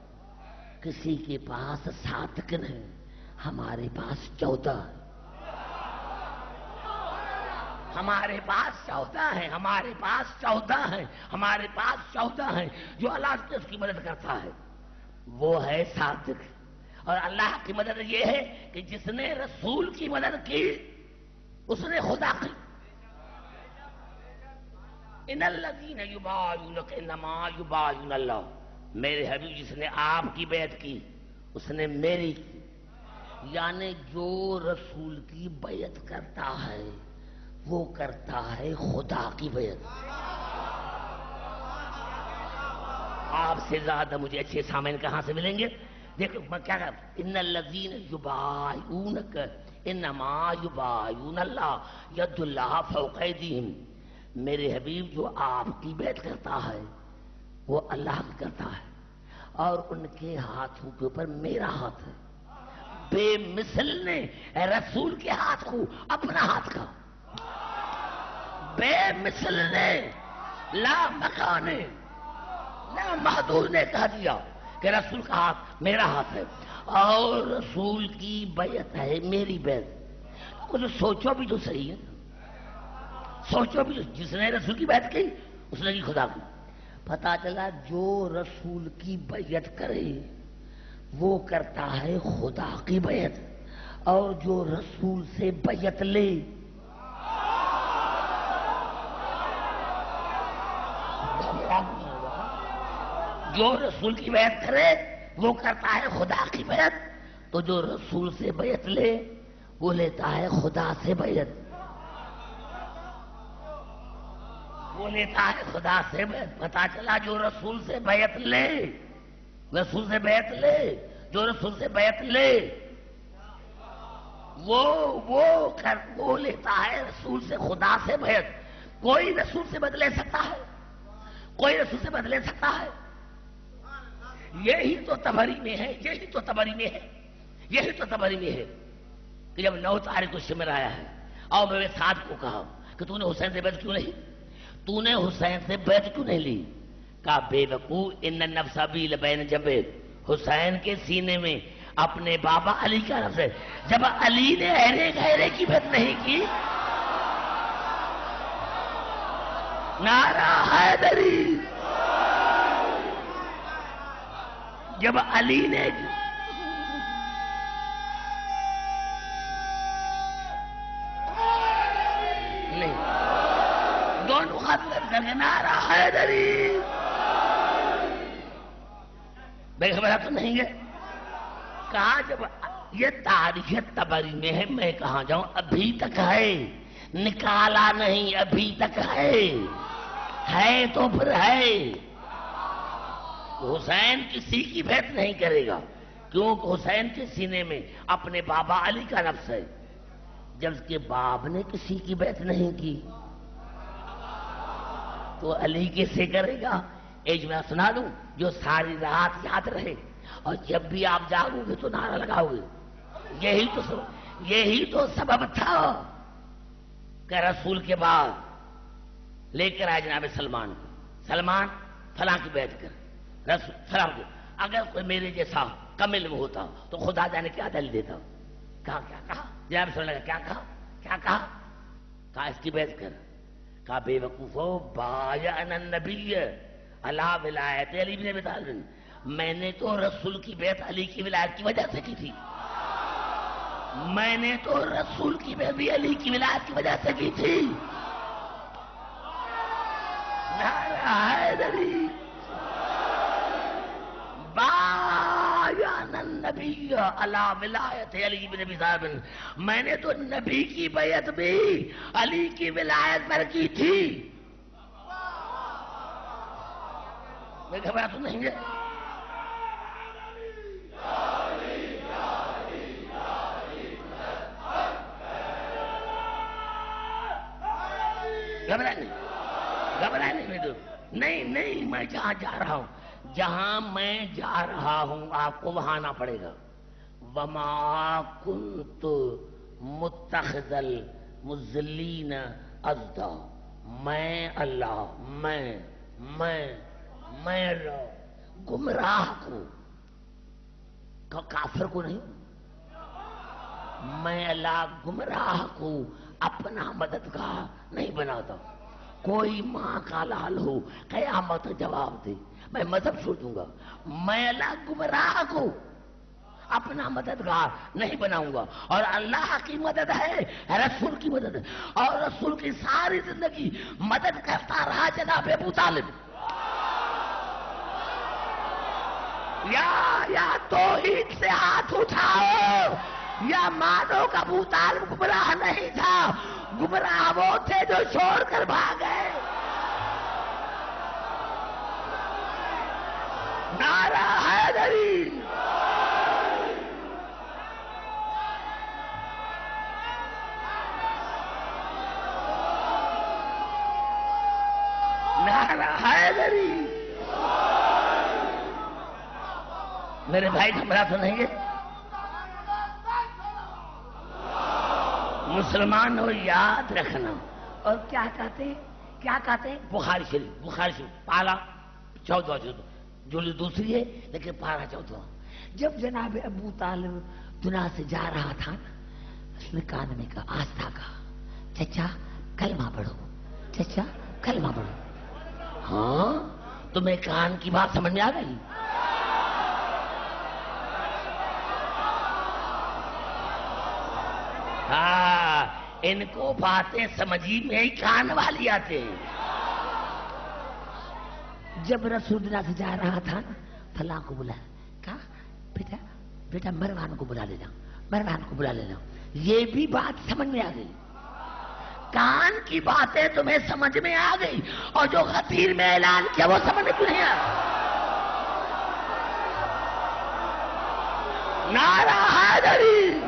کسی کے پاس صادق نہیں، ہمارے پاس 14 ہے. ہمارے پاس 14 ہیں جو اللہ سے اس کی مدد کرتا ہے وہ ہے صادق. اور اللہ کی مدد یہ ہے کہ جس نے رسول کی مدد کی اس نے خدا کی. ان الذین یبایعونک انما یبایعون اللہ. میرے حبیب جس نے آپ کی بیعت کی اس نے میری کی. یعنی جو رسول کی بیعت کرتا ہے وہ کرتا ہے خدا کی بیعت. آپ سے زیادہ مجھے اچھے سامعین کہاں سے ملیں گے؟ دیکھو میں کیا کہتا ہوں. ان الذین یبایعونک انما یبایعون اللہ ید اللہ فوق ایدیہم. میرے حبیب جو آپ کی بیعت کرتا ہے وہ اللہ کی کرتا ہے اور ان کے ہاتھوں کے اوپر میرا ہاتھ ہے. بے مثل نے رسول کے ہاتھ کو اپنا ہاتھ کا. بے مثل نے لا مکانے لا محدود نے کہہ دیا کہ رسول کا ہاتھ میرا ہاتھ ہے اور رسول کی بیعت ہے میری بیعت. کچھ سوچو بھی تو صحیح ہے. سوچو بھی جس نے رسول کی بیعت کی اس نے کی خدا کی. پتا چلا جو رسول کی بیعت کرے وہ کرتا ہے خدا کی بیعت اور جو رسول سے بیعت لے جو رسول کی بیعت کرے وہ کرتا ہے خدا کی بیعت. تو جو رسول سے بیعت لے وہ لیتا ہے خدا سے بیعت. وہ لیتا ہے خدا سے بیعت. پتا چلا جو رسول سے بیعت لے، رسول سے بیعت لے، جو رسول سے بیعت لے وہ لیتا ہے رسول سے، خدا سے بیعت. کوئی رسول سے بدلے سکتا ہے؟ کوئی رسول سے بدلے سکتا ہے؟ یہی تو تبری میں ہے، یہی تو تبری میں ہے، یہی تو تبری میں ہے کہ جب 9 تاریخ کو شمر آیا ہے اور میرے ساتھ کو کہا کہ تو نے حسین سے بیعت کیوں نہیں، تو نے حسین سے بیعت کیوں نہیں لی؟ کہا بے وقوف، ان النفس بی بین جنبین، حسین کے سینے میں اپنے بابا علی کا نفس ہے. جب علی نے اہرے غیرے کی بیعت نہیں کی، نعرہ حیدری، جب علی نے نہیں، دونوں خطرت کر کے نعرہ حیدری، بے خبرہ تو نہیں ہے. کہا جب یہ تاریخ تبری میں ہے، میں کہاں جاؤں، ابھی تک ہے، نکالا نہیں، ابھی تک ہے تو پھر ہے. حسین کسی کی بیعت نہیں کرے گا کیونکہ حسین کے سینے میں اپنے بابا علی کا نفس ہے. جب اس کے باپ نے کسی کی بیعت نہیں کی تو علی کیسے کرے گا؟ ایک میں سنا دوں جو ساری رات یاد رہے، اور جب بھی آپ جاگو گے تو نعرہ لگاؤ گے. یہی تو سبب تھا کہ رسول کے بعد لے کر آئے جناب سلمان کو. سلمان فلاں کی بیعت کر، رسول سلام کو. اگر کوئی میرے جیسا کم علم ہوتا تو خدا جانے کیا دل دیتا. کہا کیا کہا جناب صلی اللہ علیہ وسلم، کیا کہا کیا کہا؟ کہا اس کی بیعت کر. کہا بے وقوفو بایعنا النبی علی ولایت علی بن ابی طالب، میں نے تو رسول کی بیعت علی کی ولایت کی وجہ سے کی تھی. میں نے تو رسول کی بیعت بھی علی کی ولایت کی وجہ سے کی تھی. نعرہ حیدری، بایعنا النبی علی ولایت علی بن ابی طالب، میں نے تو نبی کی بیعت بھی علی کی ولایت پر کی تھی. میں گھبرا تو نہیں ہے. گھبرانے میں تو نہیں، میں جہاں جا رہا ہوں، جہاں میں جا رہا ہوں آپ کو وہاں آنا پڑے گا. وما کنت متخذ المضلین عضدا، میں اللہ، میں اللہ گمراہ کو، کافر کو نہیں، میں اللہ گمراہ کو اپنا مددگار نہیں بناتا. کوئی ماں کا لال ہو قیامت جواب دے، میں مذہب چھوڑ دوں گا. میں اللہ گمراہ کو اپنا مددگار نہیں بناؤں گا. اور اللہ کی مدد ہے، رسول کی مدد ہے، اور رسول کی ساری زندگی مدد کرتا رہا جناب ابو طالب. یا توحید سے ہاتھ اٹھاؤ، یا مانو کہ ابو طالب گمراہ نہیں تھا، گمراہ وہ تھے جو چھوڑ کر بھاگ گئے. نعرہ حیدری، نعرہ حیدری. میرے بھائی گھبرا تو نہیں ہے؟ مسلمان ہو یاد رکھنا. اور کیا کہتے ہیں بخاری شریف پارہ 14 جو دوسری ہے لیکن پارہ 14. جب جناب ابو طالب دنیا سے جا رہا تھا نا، اس نے کان میں کہا، آستہ کہا، چچا کلمہ پڑھو، چچا کلمہ پڑھو. ہاں تمہیں کان کی بات سمجھ میں آ گئی؟ ہاں، ان کو باتیں سمجھی میں ہی کان والی آتے ہیں. جب رسول اللہ سے جا رہا تھا نا، فلاں کو بلا، کہا بیٹا مروان کو بلا لینا، مروان کو بلا لینا. یہ بھی بات سمجھ میں آ گئی. کان کی باتیں تمہیں سمجھ میں آ گئی اور جو غدیر میں اعلان کیا وہ سمجھ میں کیوں نہیں آیا؟ نعرہ حیدری!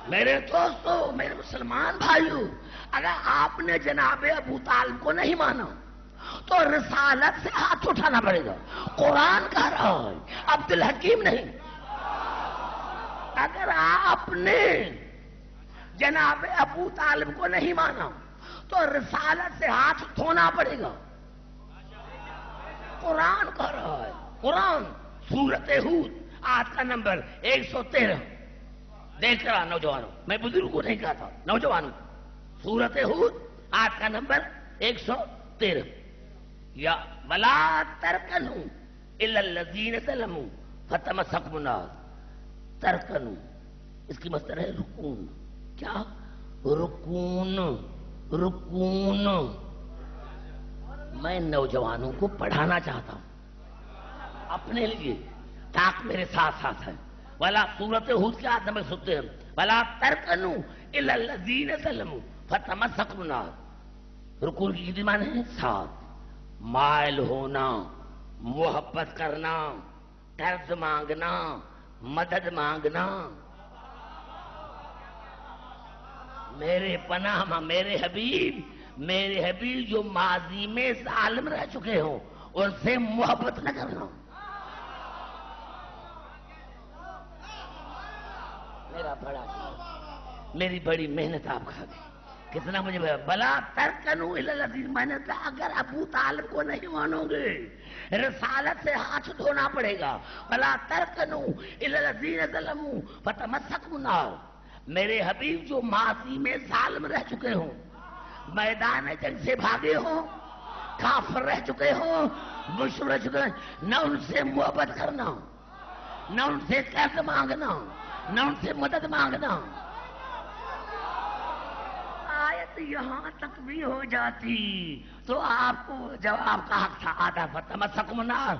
میرے دوستو، میرے مسلمان بھائیو، اگر آپ نے جناب ابو طالب کو نہیں مانا تو رسالت سے ہاتھ اٹھانا پڑے گا۔ قرآن کہہ رہا ہے، عبدالحکیم نہیں۔ اگر آپ نے جناب ابو طالب کو نہیں مانا تو رسالت سے ہاتھ دھونا پڑے گا۔ قرآن کہہ رہا ہے، قرآن سورۃ ہود آیت کا نمبر 113۔ دیکھ رہا نوجوانوں، میں بزرگ کو نہیں کہا تھا، نوجوانوں، سورۃ ہود آیت کا نمبر 113۔ یا ولا ترکنوا الا الذین ظلموا فتمسکهم النار۔ ترکنوا اس کی مصدر ہے رکون۔ کیا؟ رکون، رکون۔ میں نوجوانوں کو پڑھانا چاہتا ہوں اپنے لیے تاکہ میرے ساتھ ساتھ ہیں۔ ولا سورۃ ہود کی آیت نمبر 70۔ ولا ترکنوا الا الذین ظلموا فتمسکهم النار۔ رکون کی کتنی معنی ہے؟ 7۔ مائل ہونا، محبت کرنا، قرض مانگنا، مدد مانگنا۔ میرے پناہ، میرے حبیب جو ماضی میں ظالم رہ چکے ہوں ان سے محبت نہ کرنا۔ میرا بڑا میری بڑی محنت آپ کھا گئی، کتنا مجھے بلا ترکنوا الی الذین، میں نے کہا اگر ابو طالب کو نہیں مانو گے رسالت سے ہاتھ دھونا پڑے گا۔ بلا ترکنوا الی الذین ظلموا فتمسکهم النار۔ میرے حبیب جو ماضی میں ظالم رہ چکے ہوں، میدان جنگ سے بھاگے ہوں، کافر رہ چکے ہوں، مشرک رہ چکے ہیں، نہ ان سے محبت کرنا، نہ ان سے قرض مانگنا، نہ ان سے مدد مانگنا۔ آیت یہاں تک بھی ہو جاتی تو آپ کو جواب کا حق تھا، آدھا فتمسکهم النار۔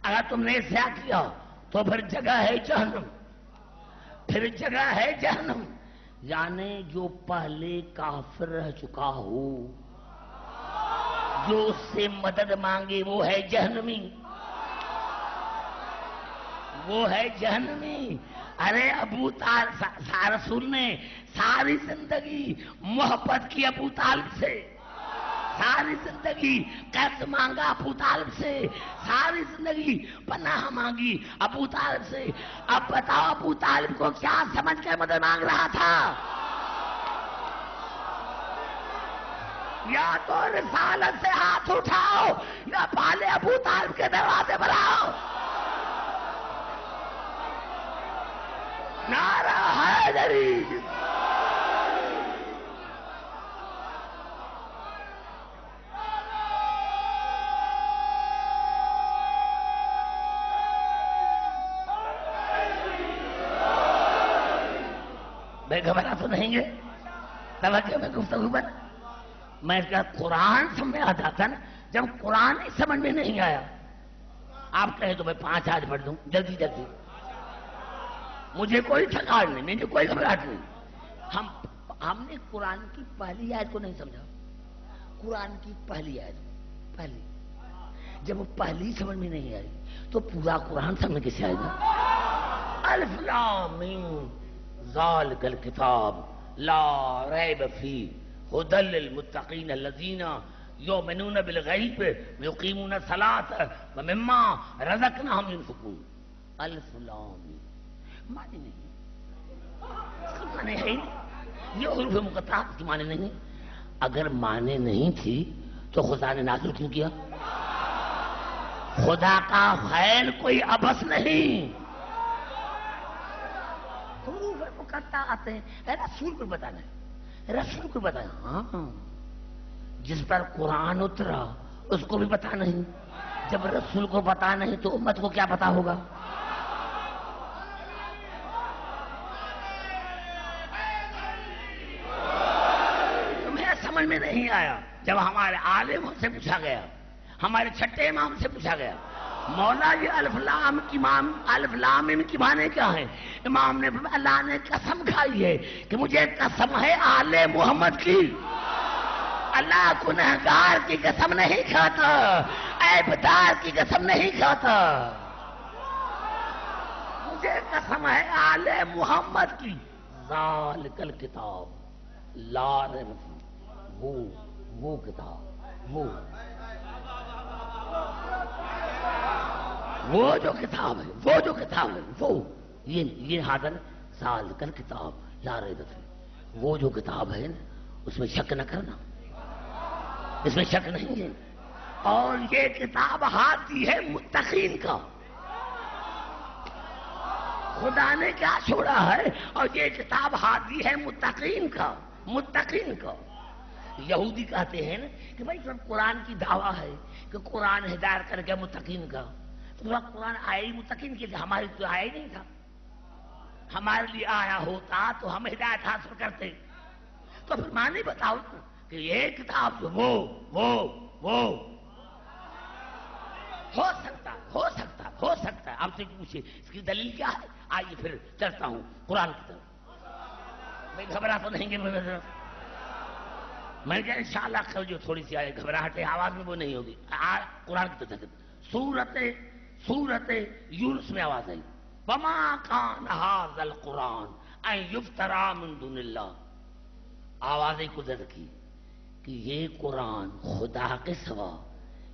اگر تم نے ایسا کیا تو پھر جگہ ہے جہنم، پھر جگہ ہے جہنم۔ یعنی جو پہلے کافر رہ چکا ہو، جو اس سے مدد مانگے وہ ہے جہنمی، وہ ہے جہنمی۔ ارے ابو طالب، رسول نے ساری زندگی محبت کی ابو طالب سے، ساری زندگی قرض مانگا ابو طالب سے، ساری زندگی پناہ مانگی ابو طالب سے۔ اب بتاؤ ابو طالب کو کیا سمجھ کے مدد مانگ رہا تھا؟ یا تو رسالت سے ہاتھ اٹھاؤ یا پالے ابو طالب کے دروازے پر آؤ۔ نعرہ حیدری! بے گھبرا تو نہیں گے؟ توجہ میں گفتگو پر میں اس کا قرآن سمجھ میں آ جاتا نا، جب قرآن ہی سمجھ میں نہیں آیا آپ کہیں تو میں 5 آیت پڑھ دوں جلدی جلدی، مجھے کوئی تھکاوٹ نہیں، مجھے کوئی گھبراہٹ نہیں۔ ہم نے قرآن کی پہلی آیت کو نہیں سمجھا، قرآن کی پہلی آیت، پہلی، جب وہ پہلی سمجھ میں نہیں آئی تو پورا قرآن سمجھ میں کیسے آئے گا؟ الف لام میم ذالک الکتاب لا ریب فیہ ھدی للمتقین الذین یؤمنون بالغیب ویقیمون الصلاۃ ومما رزقناہم ینفقون۔ الف لام میم معنی نہیں، اس کا معنی ہے نہیں، یہ حروف مقطعات کی معنی نہیں۔ اگر معنی نہیں تھی تو خدا نے نازل کیوں کیا؟ خدا کا فعل کوئی عبث نہیں۔ حروف مقطعات آتے ہیں، رسول کو بتانا ہے، رسول کو بتانا۔ ہاں جس پر قرآن اترا اس کو بھی پتا نہیں، جب رسول کو پتا نہیں تو امت کو کیا پتا ہوگا؟ تمہیں سمجھ میں نہیں آیا؟ جب ہمارے عالموں سے پوچھا گیا، ہمارے چھٹے امام سے پوچھا گیا، مولا یہ الف لام میم کی معنی کیا ہے؟ امام نے اللہ نے قسم کھائی ہے کہ مجھے قسم ہے آل محمد کی، اللہ گنہگار کی قسم نہیں کھاتا، عیبدار کی قسم نہیں کھاتا، مجھے قسم ہے آل محمد کی۔ ذالک الکتاب لا ریب فیہ، وہ کتاب، وہ جو کتاب ہے وہ یہ حاضر ذالک الکتاب لا ریب فیہ، وہ جو کتاب ہے اس میں شک نہ کرنا، اس میں شک نہیں ہے، اور یہ کتاب ہاتھی ہے متقین کا، خدا نے کیا چھوڑا ہے، اور یہ کتاب ہاتھی ہے متقین کا۔ یہودی کہتے ہیں نا کہ بھائی جب قرآن کی دعویٰ ہے کہ قرآن ہدایت کر کے متقین کا، تو قرآن آیا ہی متقین کے لیے، ہمارے تو آیا ہی نہیں تھا، ہمارے لیے آیا ہوتا تو ہم ہدایت حاصل کرتے، تو پھر معنی بتاؤ کہ یہ کتاب جو وہ ہو سکتا ہے آپ سے پوچھے اس کی دلیل کیا ہے؟ آئیے پھر چلتا ہوں قرآن کی طرف۔ میں گھبرا تو نہیں گے، میں نے کہا انشاءاللہ کل جو تھوڑی سی آئے گھبراہٹ ہے آواز میں وہ نہیں ہوگی، قرآن کی طرف سورت یونس میں آواز آئی، وما کان ھذا القرآن ان یفتری من دون اللہ، آواز قدرت کی کہ یہ قرآن خدا کے سوا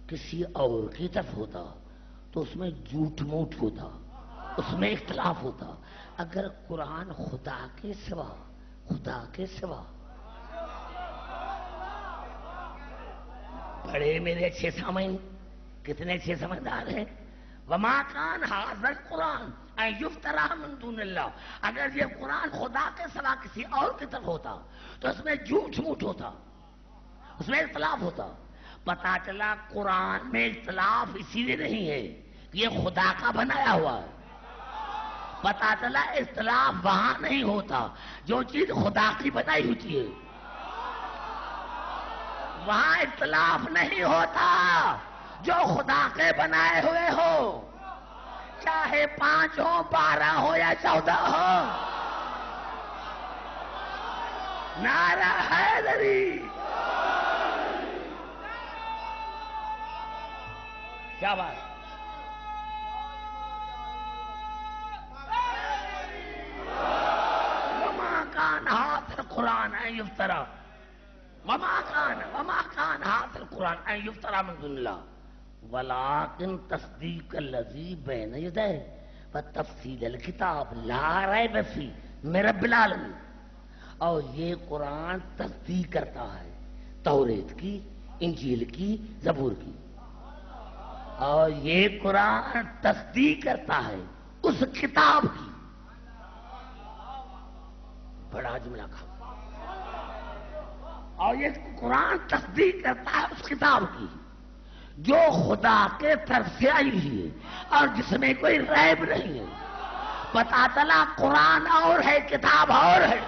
کسی اور کی طرف ہوتا تو اس میں جھوٹ موٹ ہوتا، اس میں اختلاف ہوتا، اگر قرآن خدا کے سوا بڑے میرے اچھے سامعین، کتنے اچھے سمجھدار ہیں، وما کان ھذا القرآن ان یفتری من دون اللہ، اگر یہ قرآن خدا کے سوا کسی اور کی طرف ہوتا تو اس میں جھوٹ موٹ ہوتا، اس میں اختلاف ہوتا۔ پتا چلا قرآن میں اختلاف اسی لیے نہیں ہے کہ یہ خدا کا بنایا ہوا ہے، پتا چلا اختلاف وہاں نہیں ہوتا جو چیز خدا کی بنائی ہوتی ہے، وہاں اختلاف نہیں ہوتا جو خدا کے بنائے ہوئے ہو، چاہے 5 ہو 12 ہو یا 14 ہو۔ نعرہ حیدری، کیا بات، وما کان ھذا القرآن ان یفتری، وما کان ھذا القرآن ان یفتری من دون اللہ ولکن تصدیق الذی بین یدیہ وتفصیل الکتاب لا ریب فیہ من رب العالمین، اور یہ قرآن تصدیق کرتا ہے توریت کی، انجیل کی، زبور کی، اور یہ قرآن تصدیق کرتا ہے اس کتاب کی، بڑا جملہ کہا، اور یہ قرآن تصدیق کرتا ہے اس کتاب کی جو خدا کے طرف سے آئی ہوئی ہے اور جس میں کوئی ریب نہیں ہے۔ پتا چلا قرآن اور ہے کتاب اور ہے،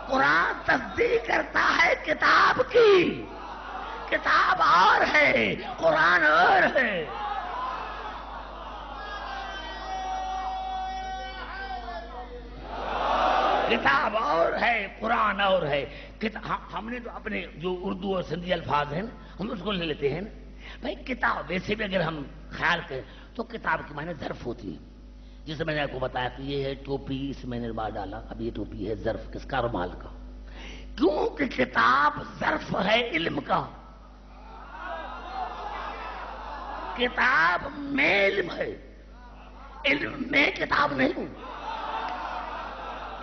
قرآن تصدیق کرتا ہے کتاب کی، کتاب اور ہے قرآن اور ہے۔ کتاب اور ہے قرآن اور ہے۔ ہم نے تو اپنے جو اردو اور سندھی الفاظ ہیں ہم اس کو لے لیتے ہیں، بھائی کتاب ویسے بھی اگر ہم خیال کریں تو کتاب کی معنی ظرف ہوتی ہے، جسے میں نے آپ کو بتایا کہ یہ ہے ٹوپی، اس میں نے بار ڈالا، اب یہ ٹوپی ہے ظرف کس کا، رومال کا، کیونکہ کتاب ظرف ہے علم کا، کتاب میں علم ہے، علم میں کتاب نہیں،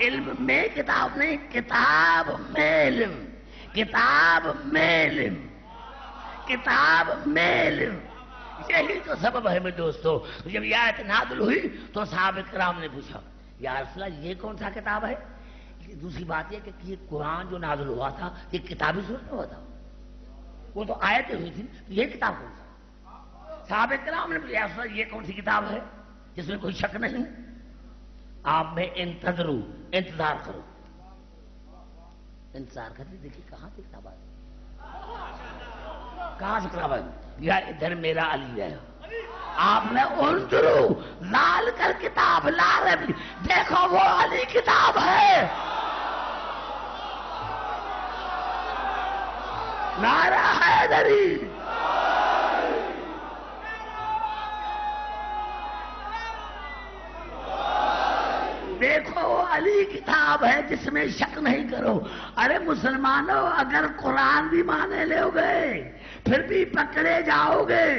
علم میں کتاب نہیں، کتاب میں علم، کتاب میں علم، کتاب میں علم۔ یہی تو سبب ہے میرے دوستو، جب یہ آیت نازل ہوئی تو صحابہ کرام نے پوچھا یا رسول اللہ یہ کون سا کتاب ہے؟ دوسری بات یہ کہ یہ قرآن جو نازل ہوا تھا یہ کتابی صورت میں ہوا تھا، وہ تو آیتیں ہوئی تھی، یہ کتاب کون سا؟ صحابہ کرام نے پوچھا یا رسول اللہ یہ کون سی کتاب ہے جس میں کوئی شک نہیں؟ آپ میں انتظار کرو، انتظار کرتے دیکھیے کہاں سے کتاب آئی، کہاں سے کتاب آئی، یا ادھر میرا علی ہے، آپ نے انظرو لال کر کتاب لا رہی، دیکھو وہ علی کتاب ہے. نعرہ حیدری. دیکھو وہ علی کتاب ہے جس میں شک نہیں کرو. ارے مسلمانوں، اگر قرآن بھی مانے لو گے پھر بھی پکڑے جاؤ گے.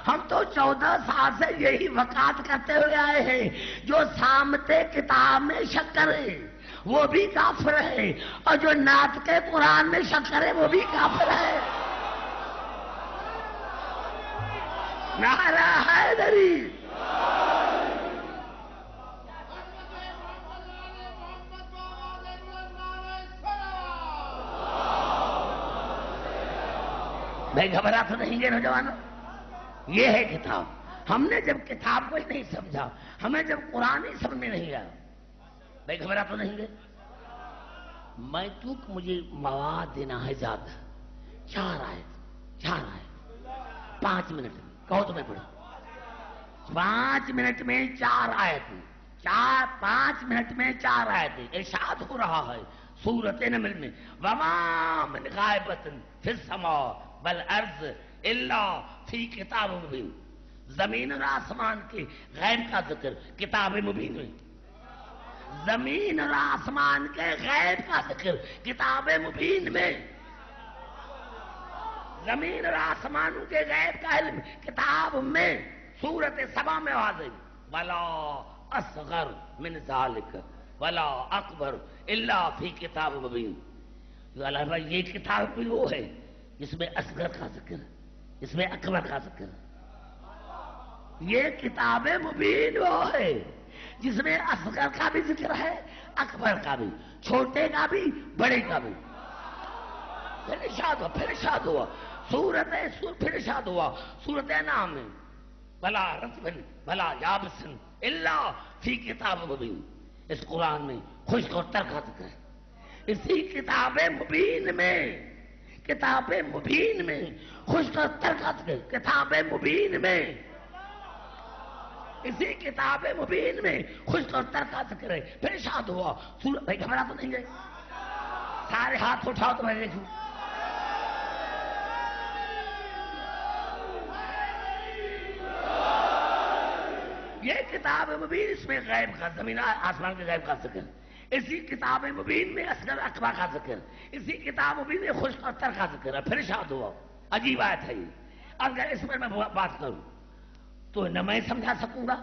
ہم تو 14 سال سے یہی وقات کرتے ہوئے آئے ہیں. جو سامتے کتاب میں شک کرے وہ بھی کافر ہے، اور جو نعت کے قرآن میں شک کرے وہ بھی کافر ہے. نعرہ حیدری. بھائی گھبرا تو نہیں گے نوجوانوں؟ یہ ہے کتاب. ہم نے جب کتاب کو ہی نہیں سمجھا، ہمیں جب قرآن ہی سمجھ میں نہیں آیا، بھائی گھبرا تو نہیں گے؟ میں چونکہ مجھے مواد دینا ہے زیادہ، 4 آیت 5 منٹ میں کہو تو میں پڑھوں. 5 منٹ میں 4 آیت، 5 منٹ میں 4 آیت. ارشاد ہو رہا ہے سورۃ نمل میں، وما من غائبۃ فی السماء والارض الا فی کتاب مبین. زمین اور آسمان کے غیب کا ذکر کتاب مبین میں. زمین اور آسمان کے غیب کا ذکر کتاب مبین میں. زمین اور آسمانوں کے غیب کا علم کتاب میں. سورۃ سبا میں واضح، ولا اصغر من ذالک ولا اکبر الا فی کتاب مبین. یہ کتاب بھی وہ ہے جس میں اصغر کا ذکر، جس میں اکبر کا ذکر. یہ کتاب مبین وہ ہے جس میں اصغر کا بھی ذکر ہے، اکبر کا بھی، چھوٹے کا بھی، بڑے کا بھی. پھر ارشاد ہوا پھر ارشاد ہوا سورۃ انعام میں، بلا رطبن بلا یابسن الا فی کتاب مبین. اس قرآن میں خشک اور تر کا ذکر ہے. اسی کتاب مبین میں خشک اور تر کا ذکر. کتاب مبین میں، اسی کتاب مبین میں خشک اور تر کا ذکر ہے. پھر ارشاد ہوا بھائی گھبرا تو نہیں گئے؟ سارے ہاتھ اٹھاؤ تو میں دیکھوں. یہ کتاب مبین، اس میں غیب کا، زمین آسمان کے غیب کا ذکر. اسی کتاب مبین میں اصغر اکبر کا ذکر. اسی کتاب مبین میں خشک اور تر کا ذکر ہے. پھر ارشاد ہوا، عجیب آیت ہے یہ. اگر اس پر میں بات کروں تو نہ میں سمجھا سکوں گا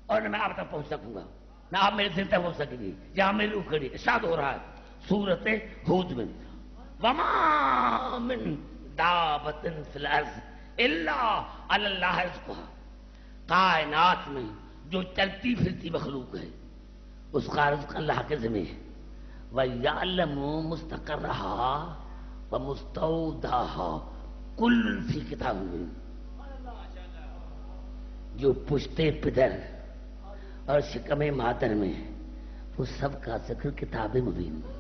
اور نہ میں آپ تک پہنچ سکوں گا، نہ آپ میرے دل تک پہنچ سکیں گے جہاں میری روح کھڑی. ارشاد ہو رہا ہے سورۃ ہود میں، وما من دابۃ فی الارض الا علی اللہ رزقها. کائنات میں جو چلتی پھرتی مخلوق ہے اس کا رزق اللہ کے ذمہ ہے. وَيَعْلَمُ مُسْتَقَرَّهَا وَمُسْتَوْدَعَهَا كُلٌّ فِي كِتَابٍ مُبِينٍ. جو پشتے پدر اور شکم مادر میں ہے وہ سب کا ذکر کتاب مبین میں.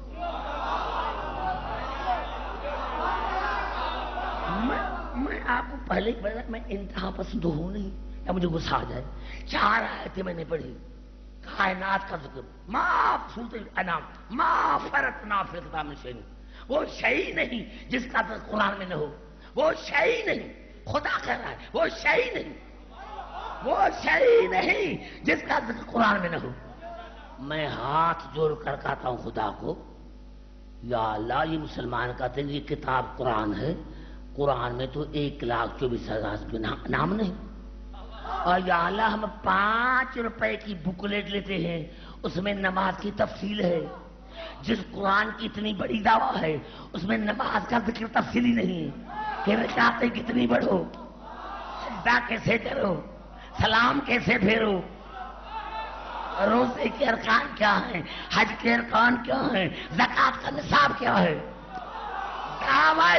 میں آپ کو پہلے ہی بتا، میں انتہا پسند ہوں نہیں یا مجھے غصہ آ جائے. 4 آیتیں میں نے پڑھی کائنات کا ذکر. سورۃ الانعام، ما فرطنا فی الکتاب من شیء. وہ شیء نہیں جس کا ذکر قرآن میں نہ ہو. وہ شیء نہیں، خدا کہہ رہا ہے وہ شیء نہیں، وہ شیء نہیں جس کا ذکر قرآن میں نہ ہو. میں ہاتھ جوڑ کر کہتا ہوں خدا کو، یا اللہ یہ مسلمان کہتے ہیں یہ کتاب قرآن ہے، قرآن میں تو 1,24,000 نام نہیں. اور یا اللہ ہم 5 روپے کی بکلیٹ لیتے ہیں، اس میں نماز کی تفصیل ہے. جس قرآن کی اتنی بڑی دعویٰ ہے اس میں نماز کا ذکر تفصیلی نہیں ہے کہ رکعتیں کتنی بڑھو، سجدہ کیسے کرو، سلام کیسے پھیرو، روزے کے ارکان کیا ہیں، حج کے ارکان کیا ہیں، زکوٰۃ کا نصاب کیا ہے. دعویٰ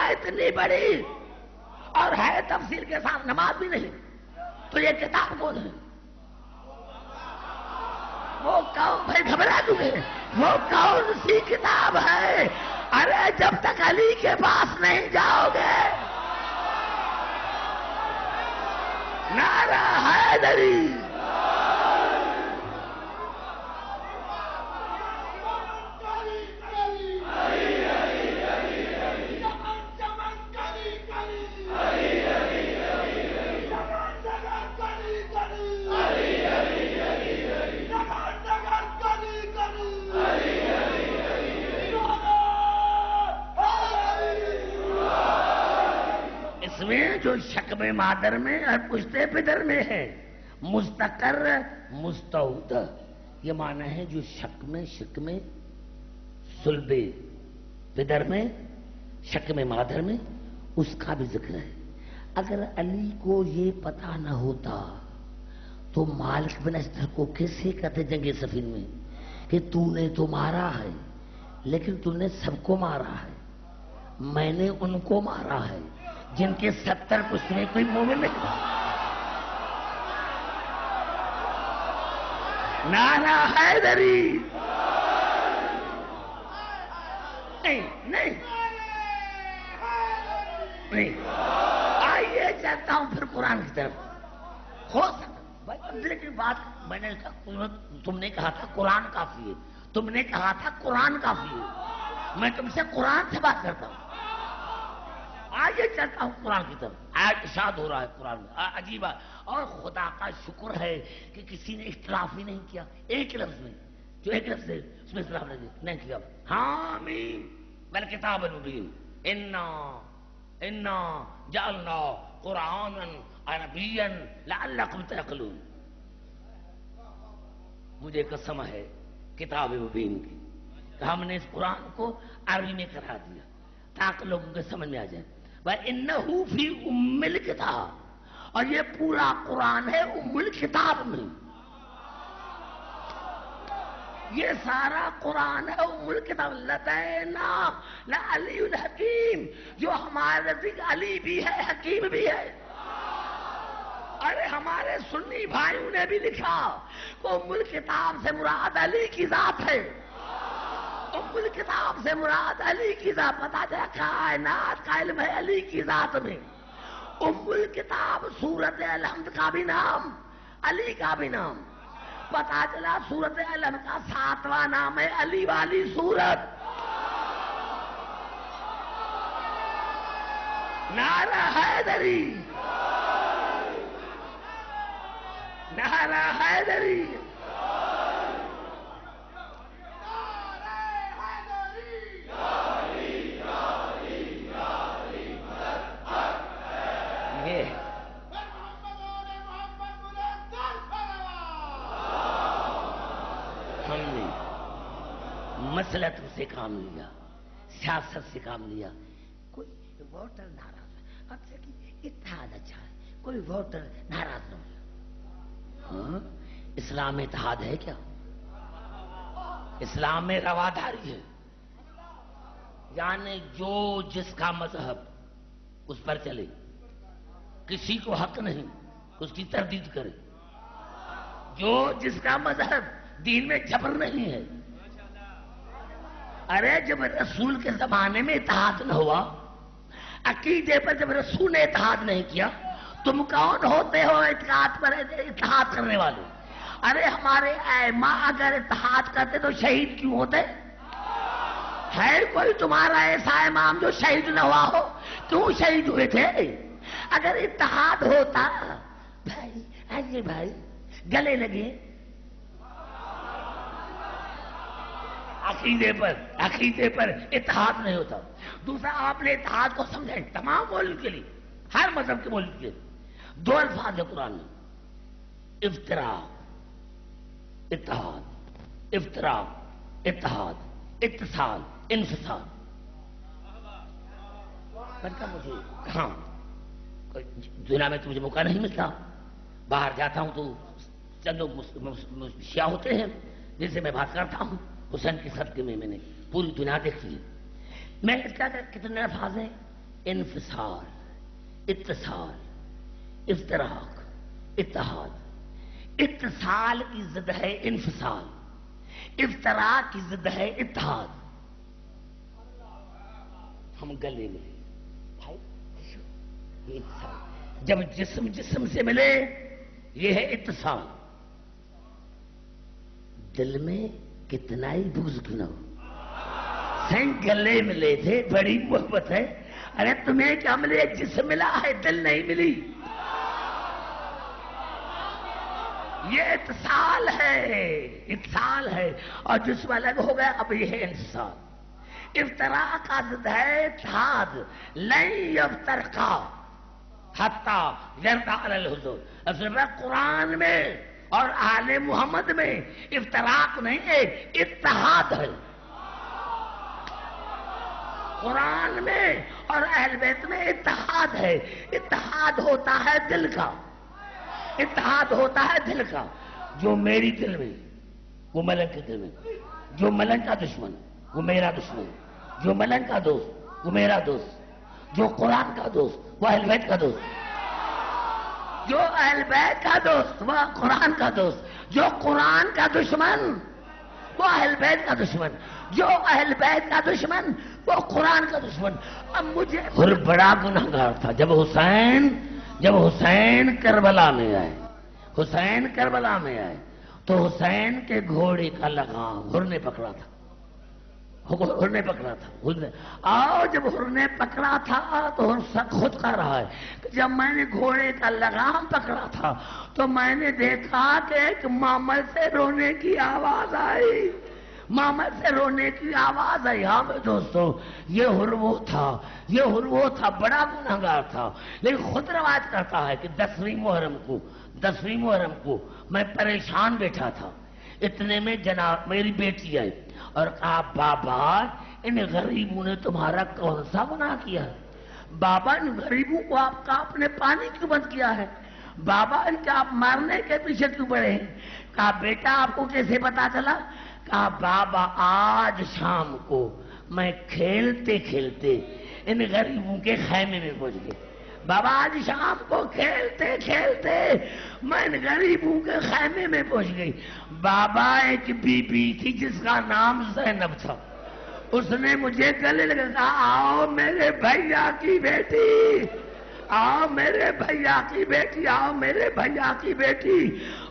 اتنی بڑی اور ہے تفصیل کے ساتھ نماز بھی نہیں، تو یہ کتاب کون ہے؟ وہ کون؟ بھائی گھبرا چکے، وہ کون سی کتاب ہے؟ ارے جب تک علی کے پاس نہیں جاؤ گے نعرہ حیدری. اس میں جو شکم مادر میں اور پشتے پدر میں ہے مستقر مستعود، یہ معنی ہے جو شکم صلب پدر میں شکم مادر میں اس کا بھی ذکر ہے. اگر علی کو یہ پتہ نہ ہوتا تو مالک بن اشتر کو کیسے کہتے جنگ صفین میں کہ تو نے تو مارا ہے لیکن تو نے سب کو مارا ہے، میں نے ان کو مارا ہے جن کے 70 کچھ میں کوئی مومن نہیں. نعرہ حیدری. نہیں آئیے چاہتا ہوں پھر قرآن کی طرف. ہو سکتا لیکن بات میں نے کہا، تم نے کہا تھا قرآن کافی ہے، تم نے کہا تھا قرآن کافی ہے، میں تم سے قرآن سے بات کرتا ہوں. آئیے چلتا ہوں قرآن کی طرف. آج ارشاد ہو رہا ہے قرآن میں عجیب بات. اور خدا کا شکر ہے کہ کسی نے اختلاف ہی نہیں کیا ایک لفظ میں، جو ایک لفظ ہے اس میں اختلاف نہیں کیا. حامیم والکتاب المبین انا جعلنا قرآنا عربیا لعلکم تعقلون. مجھے قسم ہے کتاب مبین کی کہ ہم نے اس قرآن کو عربی میں کرا دیا تاکہ لوگوں کے سمجھ میں آ جائے. وَإِنَّهُ فِي أُمِّ الْكِتَابِ، اور یہ پورا قرآن ہے ام الکتاب میں. یہ سارا قرآن ہے ام الکتاب. لدینا لعلی الحکیم، جو ہمارے نزدیک علی بھی ہے حکیم بھی ہے. ارے ہمارے سنی بھائیوں نے بھی لکھا کہ ام الکتاب سے مراد علی کی ذات ہے. ام الکتاب سے مراد علی کی ذات. پتا چلا کائنات کا علم ہے علی کی ذات میں. ام الکتاب سورت الحمد کا بھی نام، علی کا بھی نام. پتا چلا سورت الحمد کا 7واں نام ہے علی والی سورت. نعرہ حیدری. نعرہ حیدری. ہم نے مسلط سے کام لیا، سیاست سے کام لیا. کوئی ووٹر ناراض ہے، اب سے اتحاد اچھا ہے، کوئی ووٹر ناراض نہ ہو. اسلام میں اتحاد ہے کیا؟ اسلام میں رواداری ہے. یعنی جو جس کا مذہب اس پر چلے، کسی کو حق نہیں اس کی تردید کرے. جو جس کا مذہب، دین میں جبر نہیں ہے. ارے جب رسول کے زمانے میں اتحاد نہ ہوا، عقیدے پر جب رسول نے اتحاد نہیں کیا، تم کون ہوتے ہو اتحاد کرنے والے؟ ارے ہمارے ائمہ اگر اتحاد کرتے تو شہید کیوں ہوتے؟ ہے کوئی تمہارا ایسا امام جو شہید نہ ہوا ہو؟ کیوں شہید ہوئے تھے؟ اگر اتحاد ہوتا، بھائی آئیے بھائی گلے لگے. عقیدے پر اتحاد نہیں ہوتا. دوسرا آپ نے اتحاد کو سمجھا تمام مولود کے لیے، ہر مذہب کے مولود کے لیے 2 الفاظ ہے قرآن میں: افتراق، اتحاد. افتراق، اتحاد، اتصال، انفصال. مجھے کہاں دنیا میں تو مجھے موقع نہیں ملتا. باہر جاتا ہوں تو چند لوگ شیعہ ہوتے ہیں جن سے میں بات کرتا ہوں. حسین کے صدقے میں نے پوری دنیا دیکھی ہے. میں اس کا کتنے الفاظ ہیں: انفصال، اتصال، افتراق، اتحاد. اتصال کی ضد ہے انفصال، افتراق کی ضد ہے اتحاد. ہم گلے میں بھائی یہ اتصال جب جسم جسم سے ملے یہ ہے اتصال. دل میں کتنا ہی بغض کیوں نہ ہو، سین گلے ملے تھے، بڑی محبت ہے. ارے تمہیں کیا ملے؟ جسم ملا ہے، دل نہیں ملی. یہ اتصال ہے، اتصال ہے. اور جسم الگ ہو گیا، اب یہ ہے انفصال. افتراق کا ضد ہے اتحاد. لن یفترقا حتی یرضا علی الحضور. اصل میں قرآن میں اور آل محمد میں افتراق نہیں ہے، اتحاد ہے. قرآن میں اور اہل بیت میں اتحاد ہے. اتحاد ہوتا ہے دل کا، اتحاد ہوتا ہے دل کا. جو میری دل میں وہ ملنگ کے دل میں، جو ملنگ کا دشمن وہ میرا دشمن، جو ملنگ کا دوست وہ میرا دوست، جو قرآن کا دوست وہ اہل بیت کا دوست، جو اہل بیت کا دوست وہ قرآن کا دوست، جو قرآن کا دشمن وہ اہل بیت کا دشمن، جو اہل بیت کا دشمن وہ قرآن کا دشمن. اب مجھے پھر بڑا گنہگار تھا جب حسین کربلا میں آئے. حسین کربلا میں آئے تو حسین کے گھوڑے کا لگام ہر نے پکڑا تھا. آؤ جب ہر نے پکڑا تھا تو ہر خود کہہ رہا ہے کہ جب میں نے گھوڑے کا لگام پکڑا تھا تو میں نے دیکھا کہ ایک محمد سے رونے کی آواز آئی. محمد سے رونے کی آواز آئی. ہاں میرے دوستو، یہ ہر وہ تھا، بڑا گنہگار تھا. لیکن خود روایت کرتا ہے کہ 10ویں محرم کو میں پریشان بیٹھا تھا. اتنے میں جناب میری بیٹی آئی اور کہا بابا ان غریبوں نے تمہارا کون سا گناہ کیا ہے؟ بابا ان غریبوں کو آپ نے پانی کیوں بند کیا ہے؟ بابا ان کے آپ مارنے کے پیچھے کیوں پڑے ہیں؟ کہا بیٹا آپ کو کیسے پتا چلا؟ کہا بابا آج شام کو میں کھیلتے کھیلتے ان غریبوں کے خیمے میں پہنچ گئے. بابا آج شام کو کھیلتے کھیلتے میں ان غریبوں کے خیمے میں پہنچ گئی. بابا ایک بی بی تھی جس کا نام زینب تھا. اس نے مجھے گلے لگا کہا آؤ میرے بھیا کی بیٹی، آؤ میرے بھیا کی بیٹی، آؤ میرے بھیا کی بیٹی.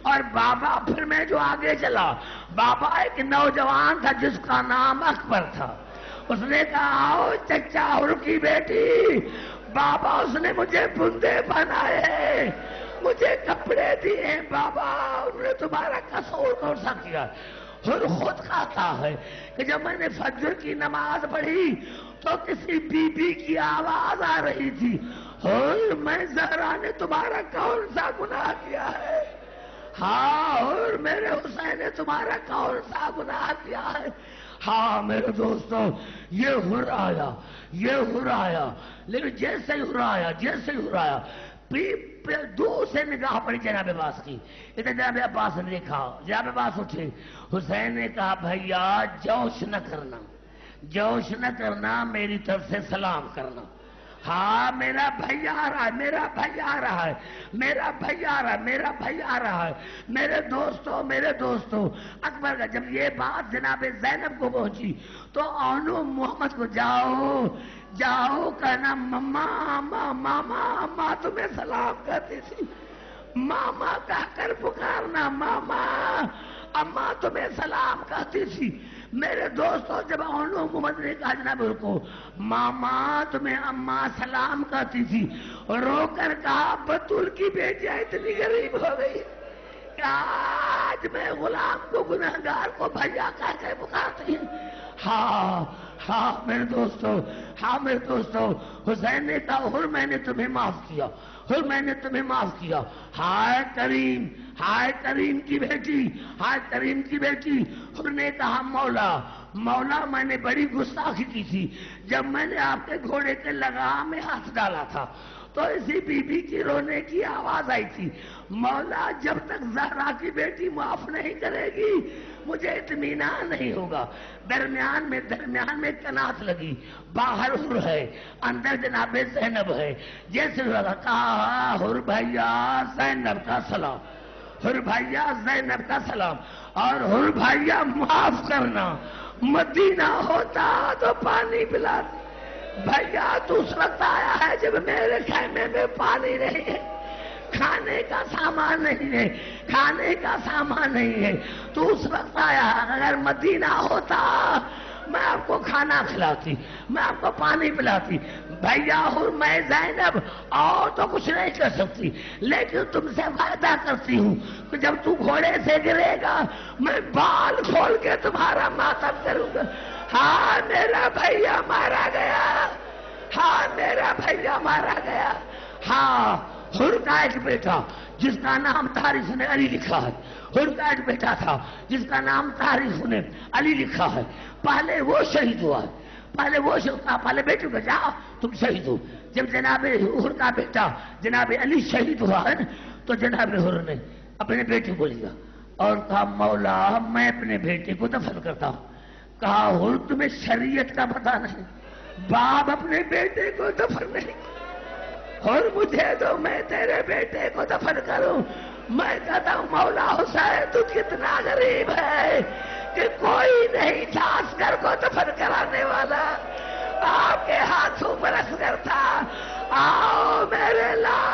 اور بابا پھر میں جو آگے چلا، بابا ایک نوجوان تھا جس کا نام اکبر تھا. اس نے کہا آؤ چچا ہر کی بیٹی. بابا اس نے مجھے بندے بنائے، مجھے کپڑے دیے. بابا انہوں نے تمہارا قصور کون سا کیا؟ خود کہتا ہے کہ جب میں نے فجر کی نماز پڑھی تو کسی بی بی کی آواز آ رہی تھی، اور میں زہرا نے تمہارا کون سا گناہ کیا ہے؟ ہاں اور میرے حسین نے تمہارا کون سا گناہ کیا ہے؟ ہاں میرے دوستو، یہ ہر آیا. لیکن جیسے ہی ہر آیا دور سے نگاہ پڑی جناب عباس کی. ادھر جناب عباس نے دیکھا، جناب عباس اٹھے. حسین نے کہا بھیا جوش نہ کرنا، میری طرف سے سلام کرنا. ہاں میرا بھیا آ رہا ہے. میرے دوستو اکبر کا جب یہ بات جناب زینب کو پہنچی تو آنو محمد کو جاؤ کہنا ماما تمہیں سلام کرتی تھی. ماما کہہ کر پکارنا، ماما اماں تمہیں سلام کہتی تھی. میرے دوستو جب آنو محمد نے کہا جناب کو ماما تمہیں اماں سلام کہتی تھی، رو کر کہا بطول کی بیٹیاں اتنی غریب ہو گئی کہ آج میں غلام کو گنہگار کو بھیا کہہ کے پکارتی ہوں. ہاں میرے دوستو حسین نے کہا اور میں نے تمہیں معاف کیا. ہائے کریم کی بیٹی. اور نے کہا مولا میں نے بڑی گستاخی کی تھی جب میں نے آپ کے گھوڑے کے لگام میں ہاتھ ڈالا تھا تو اسی بی بی کی رونے کی آواز آئی تھی. مولا جب تک زہرا کی بیٹی معاف نہیں کرے گی مجھے اطمینان نہیں ہوگا. درمیان میں کنات لگی، باہر ہر ہے، اندر جناب زینب ہے. جیسے کہا ہر بھیا زینب کا سلام، اور ہر بھیا معاف کرنا، مدینہ ہوتا تو پانی پلاتی. بھیا تو اس وقت آیا ہے جب میرے خیمے میں پانی نہیں ہے، کھانے کا سامان نہیں ہے، کھانے کا سامان نہیں ہے، تو اس وقت آیا۔ اگر مدینہ ہوتا میں آپ کو کھانا کھلاتی، میں آپ کو پانی پلاتی۔ بھیا اور میں زینب اور تو کچھ نہیں کر سکتی، لیکن تم سے وعدہ کرتی ہوں کہ جب تو گھوڑے سے گرے گا میں بال کھول کے تمہارا ماتم کروں گا۔ ہاں میرا بھیا مارا گیا، ہاں میرا بھیا مارا گیا۔ ہاں حر کا ایک بیٹا جس کا نام تاریخ نے علی لکھا ہے، حر کا ایک بیٹا تھا جس کا نام تاریخ نے علی لکھا ہے، پہلے وہ شہید ہوا ہے، پہلے بیٹے کو جاؤ تم شہید ہو۔ جب جناب حر کا بیٹا جناب علی شہید ہوا ہے تو جناب حر نے اپنے بیٹے کو لیا اور کہا مولا میں اپنے بیٹے کو دفن کرتا ہوں۔ کہا حر تمہیں شریعت کا پتہ نہیں، باپ اپنے بیٹے کو دفن نہیں، اور مجھے تو میں تیرے بیٹے کو دفن کروں۔ میں کہتا ہوں مولا حسین تو کتنا غریب ہے کہ کوئی نہیں تھا عسکر کو دفن کرانے والا، آپ کے ہاتھوں پر عسکر تھا۔ آؤ میرے لال